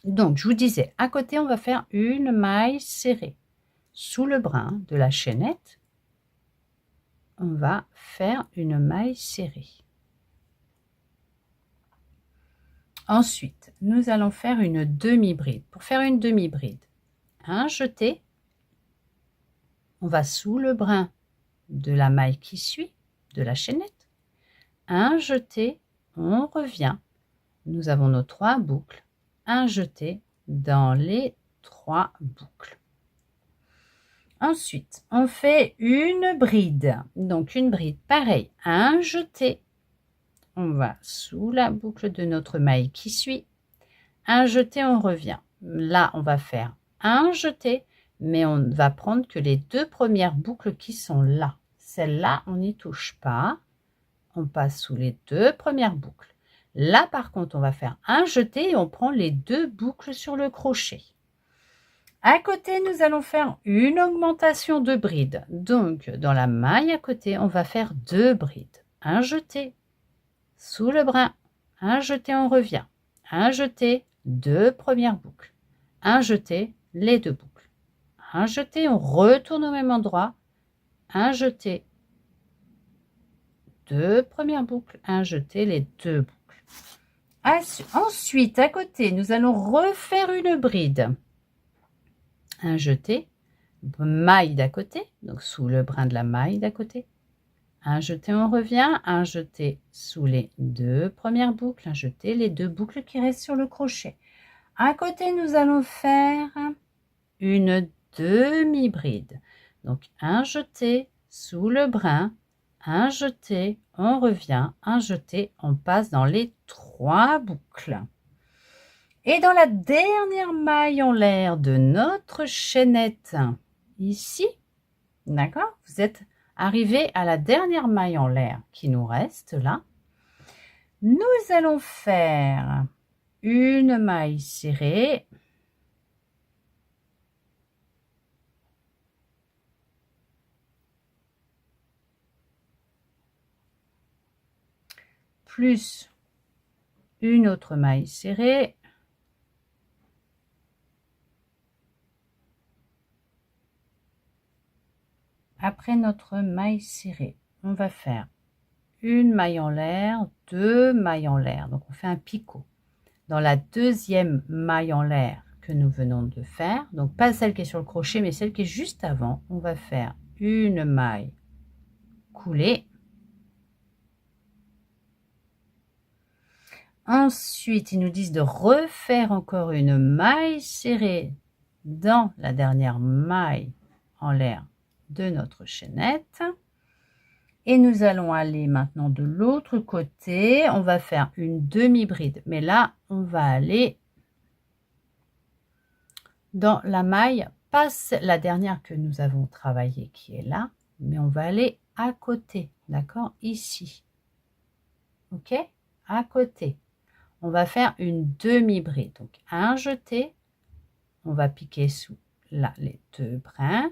Donc, je vous disais, à côté, on va faire une maille serrée. Sous le brin de la chaînette, on va faire une maille serrée. Ensuite, nous allons faire une demi-bride. Pour faire une demi-bride, un jeté, on va sous le brin de la maille qui suit, de la chaînette. Un jeté, on revient. Nous avons nos 3 boucles. Un jeté dans les 3 boucles. Ensuite, on fait une bride. Donc, une bride, pareil, un jeté. On va sous la boucle de notre maille qui suit. Un jeté, on revient. Là, on va faire un jeté, mais on ne va prendre que les 2 premières boucles qui sont là. Celle-là, on n'y touche pas. On passe sous les 2 premières boucles. Là, par contre, on va faire un jeté et on prend les 2 boucles sur le crochet. À côté, nous allons faire une augmentation de bride. Donc, dans la maille à côté, on va faire 2 brides. Un jeté sous le brin, un jeté, on revient. Un jeté, 2 premières boucles. Un jeté, les 2 boucles. Un jeté, on retourne au même endroit. Un jeté, 2 premières boucles. Un jeté, les 2 boucles. Ensuite, à côté, nous allons refaire une bride. Un jeté, maille d'à côté, donc sous le brin de la maille d'à côté. Un jeté, on revient, un jeté sous les 2 premières boucles, un jeté, les 2 boucles qui restent sur le crochet. À côté, nous allons faire une demi-bride. Donc, un jeté sous le brin, un jeté, on revient, un jeté, on passe dans les 3 boucles. Et dans la dernière maille en l'air de notre chaînette, ici, d'accord, vous êtes arrivé à la dernière maille en l'air qui nous reste là. Nous allons faire une maille serrée. Plus une autre maille serrée. Après notre maille serrée, on va faire une maille en l'air, 2 mailles en l'air. Donc on fait un picot. Dans la deuxième maille en l'air que nous venons de faire, donc pas celle qui est sur le crochet, mais celle qui est juste avant, on va faire une maille coulée. Ensuite, ils nous disent de refaire encore une maille serrée dans la dernière maille en l'air de notre chaînette. Et nous allons aller maintenant de l'autre côté. On va faire une demi-bride, mais là, on va aller dans la maille, pas la dernière que nous avons travaillée qui est là, mais on va aller à côté, d'accord, ici. Ok, à côté. On va faire une demi-bride. Donc, un jeté, on va piquer sous là les 2 brins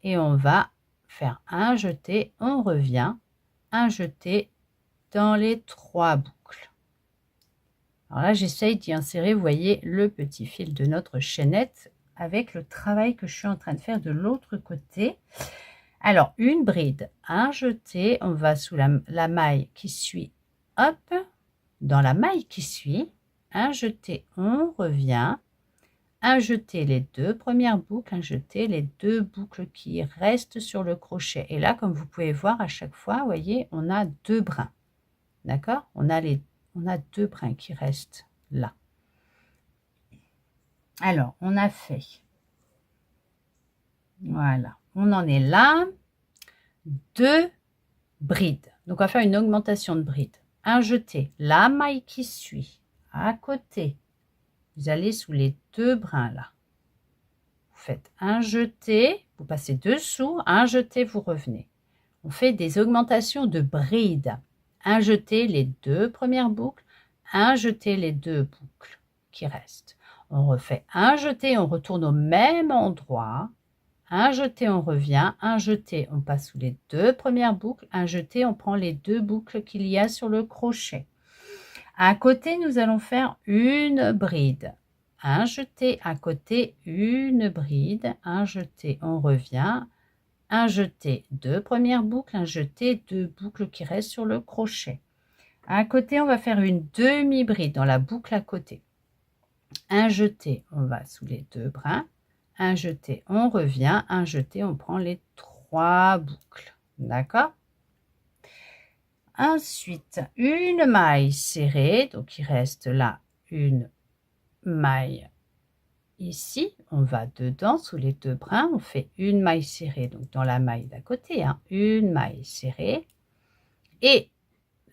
et on va faire un jeté, on revient, un jeté dans les 3 boucles. Alors là, j'essaye d'y insérer, vous voyez, le petit fil de notre chaînette avec le travail que je suis en train de faire de l'autre côté. Alors, une bride, un jeté, on va sous la maille qui suit, hop, dans la maille qui suit, un jeté, on revient, un jeté les 2 premières boucles, un jeté les 2 boucles qui restent sur le crochet. Et là, comme vous pouvez voir, à chaque fois, vous voyez, on a 2 brins. D'accord? On a 2 brins qui restent là. Alors, on a fait. Voilà. On en est là. 2 brides. Donc, on va faire une augmentation de bride. Un jeté, la maille qui suit, à côté, vous allez sous les 2 brins là. Vous faites un jeté, vous passez dessous, un jeté, vous revenez. On fait des augmentations de bride. Un jeté, les 2 premières boucles, un jeté, les 2 boucles qui restent. On refait un jeté, on retourne au même endroit. Un jeté, on revient, un jeté, on passe sous les 2 premières boucles, un jeté, on prend les 2 boucles qu'il y a sur le crochet. À côté, nous allons faire une bride. Un jeté, à côté, une bride, un jeté, on revient, un jeté, 2 premières boucles, un jeté, 2 boucles qui restent sur le crochet. À côté, on va faire une demi-bride dans la boucle à côté. Un jeté, on va sous les 2 brins. Un jeté, on revient, un jeté, on prend les 3 boucles. D'accord? Ensuite, une maille serrée, donc il reste là une maille ici. On va dedans, sous les 2 brins, on fait une maille serrée, donc dans la maille d'à côté, hein, une maille serrée. Et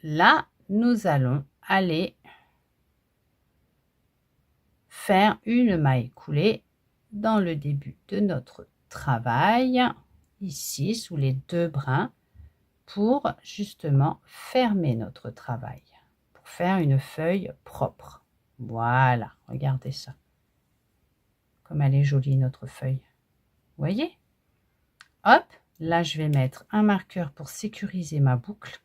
là, nous allons aller faire une maille coulée dans le début de notre travail, ici sous les 2 brins, pour justement fermer notre travail, pour faire une feuille propre. Voilà, regardez ça. Comme elle est jolie notre feuille. Vous voyez? Hop, là je vais mettre un marqueur pour sécuriser ma boucle.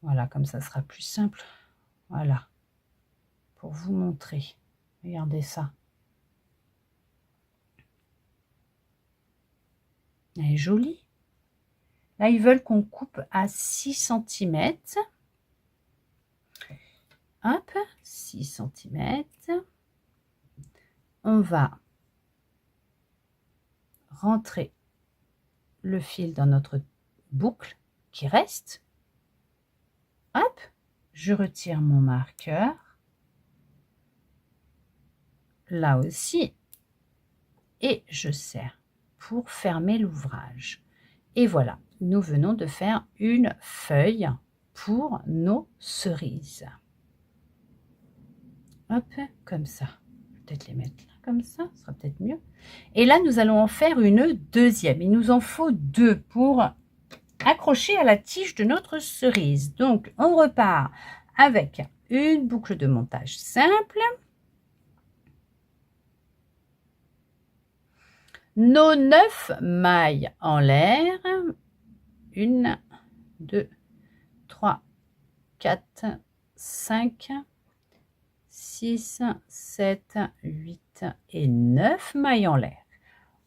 Voilà, comme ça sera plus simple. Voilà, pour vous montrer. Regardez ça. Elle est jolie. Là, ils veulent qu'on coupe à 6 cm. Hop, 6 cm. On va rentrer le fil dans notre boucle qui reste. Hop, je retire mon marqueur. Là aussi. Et je serre pour fermer l'ouvrage. Et voilà, nous venons de faire une feuille pour nos cerises. Hop, comme ça. Peut-être les mettre là, comme ça, ce sera peut-être mieux. Et là, nous allons en faire une deuxième. Il nous en faut 2 pour accrochée à la tige de notre cerise. Donc, on repart avec une boucle de montage simple. Nos 9 mailles en l'air. 1, 2, 3, 4, 5, 6, 7, 8 et 9 mailles en l'air.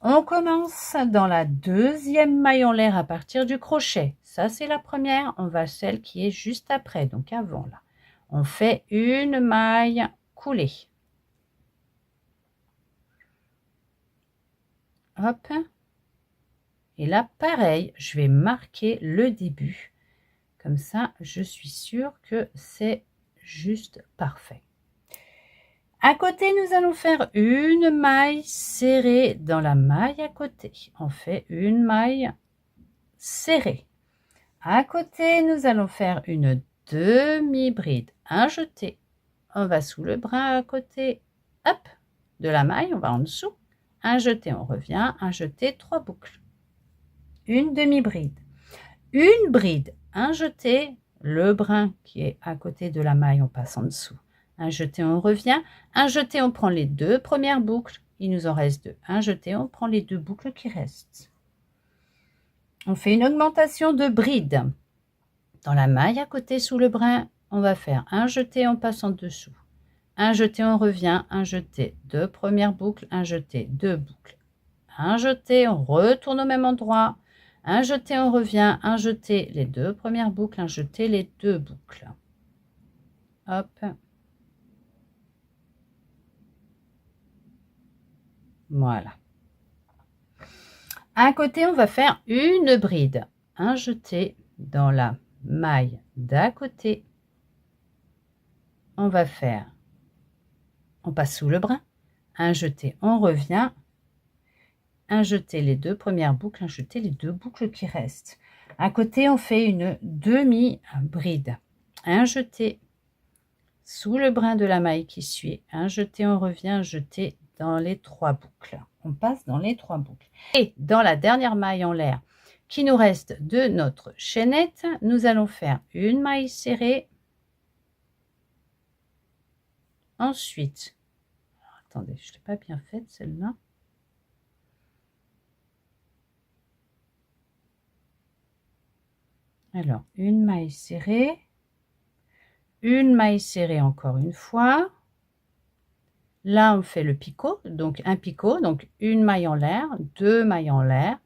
On commence dans la deuxième maille en l'air à partir du crochet. Ça, c'est la première. On va celle qui est juste après, donc avant là. On fait une maille coulée. Hop. Et là, pareil, je vais marquer le début. Comme ça, je suis sûre que c'est juste parfait. À côté, nous allons faire une maille serrée dans la maille à côté. On fait une maille serrée. À côté, nous allons faire une demi-bride, un jeté. On va sous le brin à côté, hop, de la maille, on va en dessous. Un jeté, on revient, un jeté, 3 boucles. Une demi-bride. Une bride, un jeté, le brin qui est à côté de la maille, on passe en dessous. Un jeté, on revient. Un jeté, on prend les 2 premières boucles. Il nous en reste 2. Un jeté, on prend les 2 boucles qui restent. On fait une augmentation de bride. Dans la maille à côté sous le brin, on va faire un jeté, on passe en dessous. Un jeté, on revient. Un jeté, 2 premières boucles. Un jeté, 2 boucles. Un jeté, on retourne au même endroit. Un jeté, on revient. Un jeté, les 2 premières boucles. Un jeté, les 2 boucles. Hop. Voilà. À côté, on va faire une bride. Un jeté dans la maille d'à côté. On va faire, on passe sous le brin. Un jeté, on revient. Un jeté, les 2 premières boucles. Un jeté, les 2 boucles qui restent. À côté, on fait une demi-bride. Un jeté sous le brin de la maille qui suit. Un jeté, on revient. Un jeté dans les 3 boucles. On passe dans les 3 boucles. Et dans la dernière maille en l'air qui nous reste de notre chaînette, nous allons faire une maille serrée. Ensuite, attendez, je ne l'ai pas bien faite celle-là. Alors, une maille serrée. Une maille serrée encore une fois. Là, on fait le picot, donc un picot, donc une maille en l'air, 2 mailles en l'air.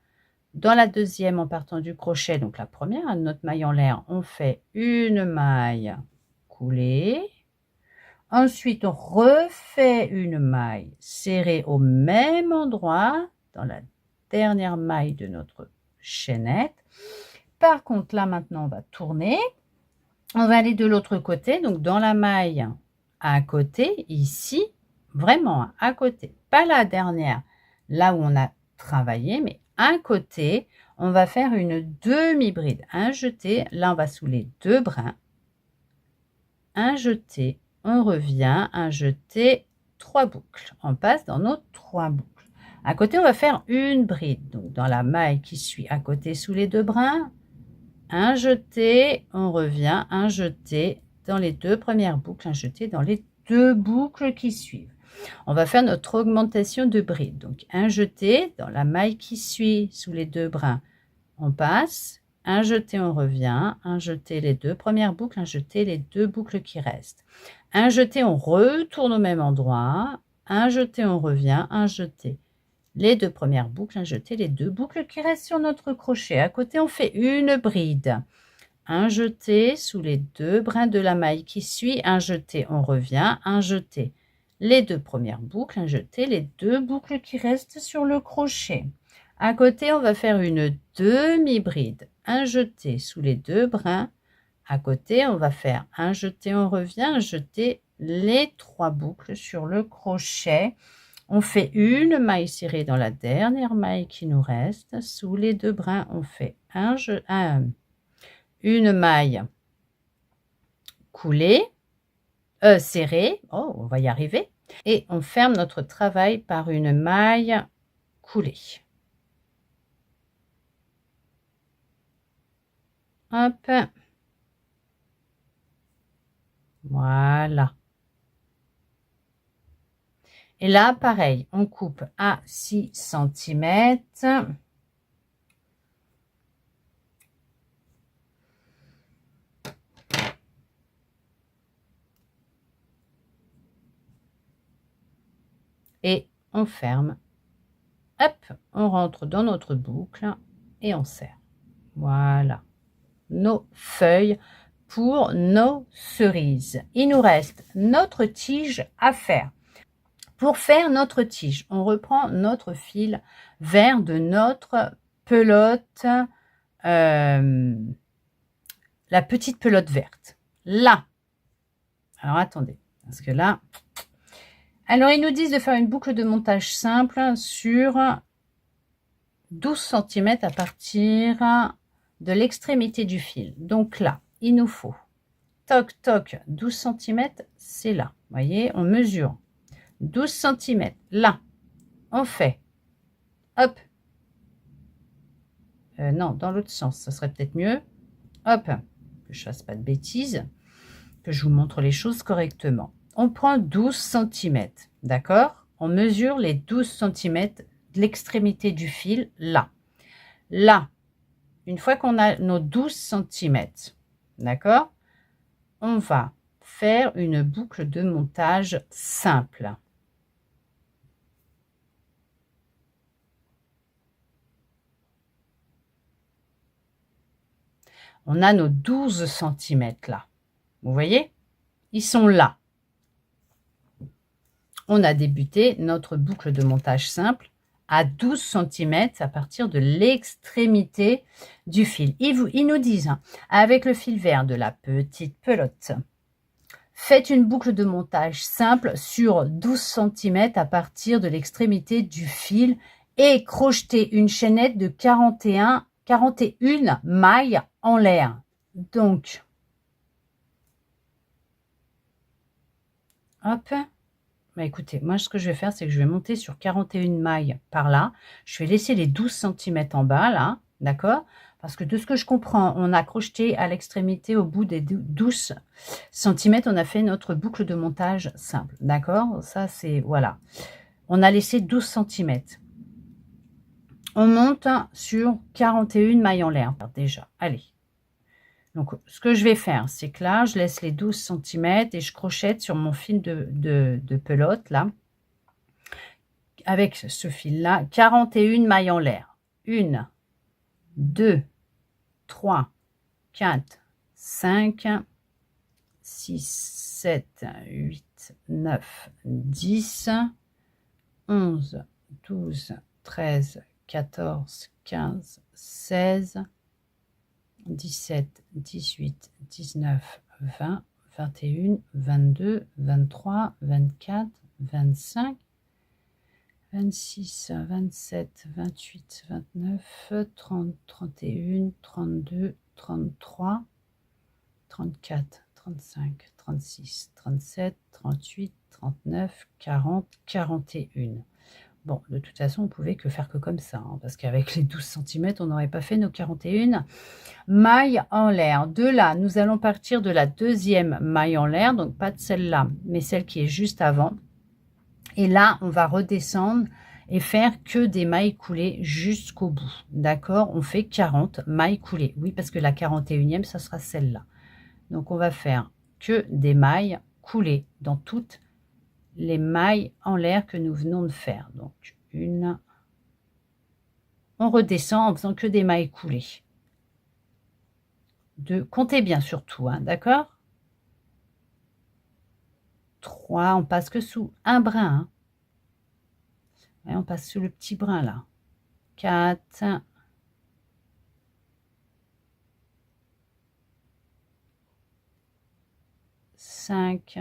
Dans la deuxième, en partant du crochet, donc la première, notre maille en l'air, on fait une maille coulée. Ensuite, on refait une maille serrée au même endroit, dans la dernière maille de notre chaînette. Par contre, là, maintenant, on va tourner. On va aller de l'autre côté, donc dans la maille à côté, ici, vraiment à côté, pas la dernière, là où on a travaillé, mais à côté, on va faire une demi-bride, un jeté, là on va sous les 2 brins, un jeté, on revient, un jeté, 3 boucles, on passe dans nos 3 boucles. À côté, on va faire une bride, donc dans la maille qui suit à côté sous les 2 brins, un jeté, on revient, un jeté dans les 2 premières boucles, un jeté dans les 2 boucles qui suivent. On va faire notre augmentation de bride. Donc un jeté dans la maille qui suit sous les 2 brins, on passe, un jeté, on revient, un jeté les 2 premières boucles, un jeté les 2 boucles qui restent. Un jeté, on retourne au même endroit, un jeté, on revient, un jeté. Les 2 premières boucles, un jeté, les 2 boucles qui restent sur notre crochet. À côté, on fait une bride. Un jeté sous les 2 brins de la maille qui suit, un jeté, on revient, un jeté. Les 2 premières boucles, un jeté, les 2 boucles qui restent sur le crochet. À côté, on va faire une demi-bride. Un jeté sous les 2 brins. À côté, on va faire un jeté, on revient, un jeté, les 3 boucles sur le crochet. On fait une maille serrée dans la dernière maille qui nous reste. Sous les 2 brins, on fait une maille coulée, serrée. Oh, on va y arriver. Et on ferme notre travail par une maille coulée. Hop. Voilà. Et là, pareil, on coupe à 6 cm. Et on ferme. Hop, on rentre dans notre boucle et on serre. Voilà. Nos feuilles pour nos cerises. Il nous reste notre tige à faire. Pour faire notre tige, on reprend notre fil vert de notre pelote, la petite pelote verte. Là, alors attendez, parce que là, alors ils nous disent de faire une boucle de montage simple sur 12 cm à partir de l'extrémité du fil. Donc là, il nous faut toc toc 12 cm, c'est là. Vous voyez, on mesure 12 cm. Là, on fait hop. Non, dans l'autre sens, ça serait peut-être mieux. Hop, que je fasse pas de bêtises, que je vous montre les choses correctement. On prend 12 cm, d'accord? On mesure les 12 cm de l'extrémité du fil, là. Là, une fois qu'on a nos 12 cm, d'accord? On va faire une boucle de montage simple. On a nos 12 cm là. Vous voyez? Ils sont là. On a débuté notre boucle de montage simple à 12 cm à partir de l'extrémité du fil. Ils nous disent, hein, avec le fil vert de la petite pelote, faites une boucle de montage simple sur 12 cm à partir de l'extrémité du fil et crochetez une chaînette de 41 mailles en l'air. Donc, hop, bah écoutez, moi ce que je vais faire, c'est que je vais monter sur 41 mailles par là. Je vais laisser les 12 cm en bas là, d'accord? Parce que de ce que je comprends, on a crocheté à l'extrémité au bout des 12 cm, on a fait notre boucle de montage simple, d'accord? Ça c'est, voilà. On a laissé 12 cm. On monte sur 41 mailles en l'air déjà. Allez. Donc, ce que je vais faire, c'est que là, je laisse les 12 cm et je crochette sur mon fil de pelote, là, avec ce fil-là, 41 mailles en l'air. 1, 2, 3, 4, 5, 6, 7, 8, 9, 10, 11, 12, 13, 14, 15, 16, 17, 18, 19, 20, 21, 22, 23, 24, 25, 26, 27, 28, 29, 30, 31, 32, 33, 34, 35, 36, 37, 38, 39, 40, 41. Bon, de toute façon, on pouvait que faire que comme ça, hein, parce qu'avec les 12 cm, on n'aurait pas fait nos 41 mailles en l'air. De là, nous allons partir de la deuxième maille en l'air, donc pas de celle-là, mais celle qui est juste avant. Et là, on va redescendre et faire que des mailles coulées jusqu'au bout. D'accord? On fait 40 mailles coulées. Oui, parce que la 41e, ça sera celle-là. Donc, on va faire que des mailles coulées dans toutes les mailles en l'air que nous venons de faire. Donc, une. On redescend en faisant que des mailles coulées. Comptez bien surtout, hein, d'accord? 3, on passe que sous un brin. Hein. Et on passe sous le petit brin là. 4, 5,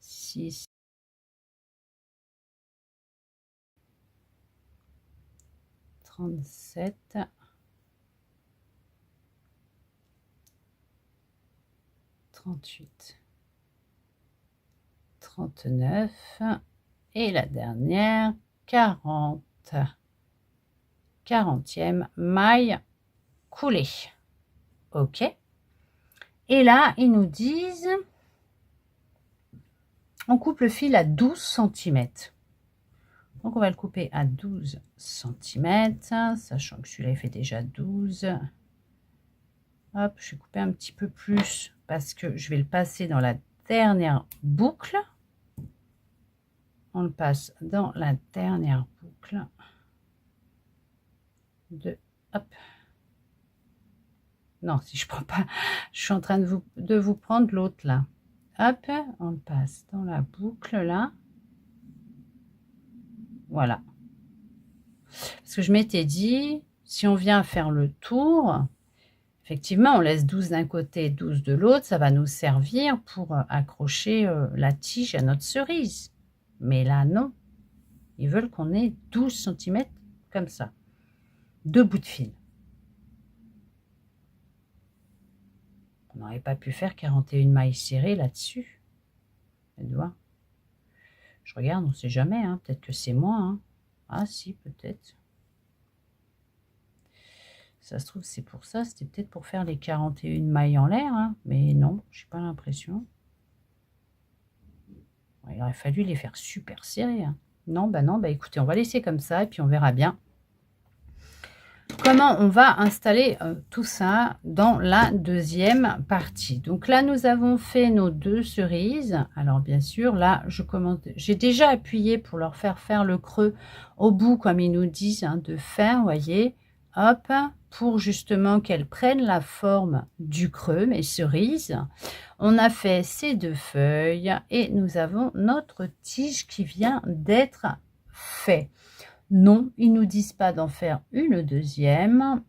6, 37, 38, 39 et la dernière 40. 40e maille coulée. OK. Et là, ils nous disent, on coupe le fil à 12 cm. Donc, on va le couper à 12 cm, sachant que celui-là, il fait déjà 12. Hop, je vais couper un petit peu plus parce que je vais le passer dans la dernière boucle. On le passe dans la dernière boucle. Hop. Non, si je prends pas, je suis en train de vous prendre l'autre là. Hop, on le passe dans la boucle là. Voilà. Parce que je m'étais dit, si on vient faire le tour, effectivement, on laisse 12 d'un côté, 12 de l'autre, ça va nous servir pour accrocher la tige à notre cerise. Mais là, non. Ils veulent qu'on ait 12 cm comme ça. 2 bouts de fil. On n'aurait pas pu faire 41 mailles serrées là-dessus. Je regarde, on ne sait jamais. Hein. Peut-être que c'est moi. Hein. Ah si, peut-être. Ça se trouve, c'est pour ça. C'était peut-être pour faire les 41 mailles en l'air. Hein. Mais non, je n'ai pas l'impression. Il aurait fallu les faire super serrées. Hein. Non, non, écoutez, on va laisser comme ça et puis on verra bien comment on va installer tout ça dans la deuxième partie. Donc là, nous avons fait nos 2 cerises. Alors bien sûr, là, j'ai déjà appuyé pour leur faire le creux au bout, comme ils nous disent hein, de faire, vous voyez, hop, pour justement qu'elles prennent la forme du creux, mes cerises. On a fait ces 2 feuilles et nous avons notre tige qui vient d'être faite. Non, ils ne nous disent pas d'en faire une deuxième.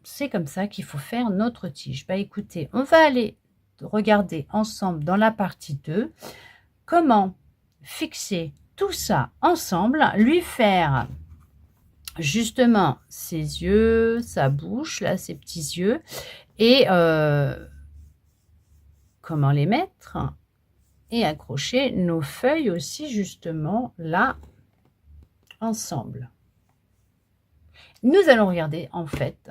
C'est comme ça qu'il faut faire notre tige. Écoutez, on va aller regarder ensemble dans la partie 2 comment fixer tout ça ensemble, lui faire justement ses yeux, sa bouche, là, ses petits yeux, et comment les mettre et accrocher nos feuilles aussi justement là ensemble. Nous allons regarder en fait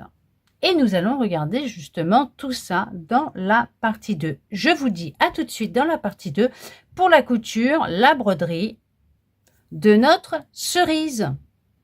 et nous allons regarder justement tout ça dans la partie 2. Je vous dis à tout de suite dans la partie 2 pour la couture, la broderie de notre cerise.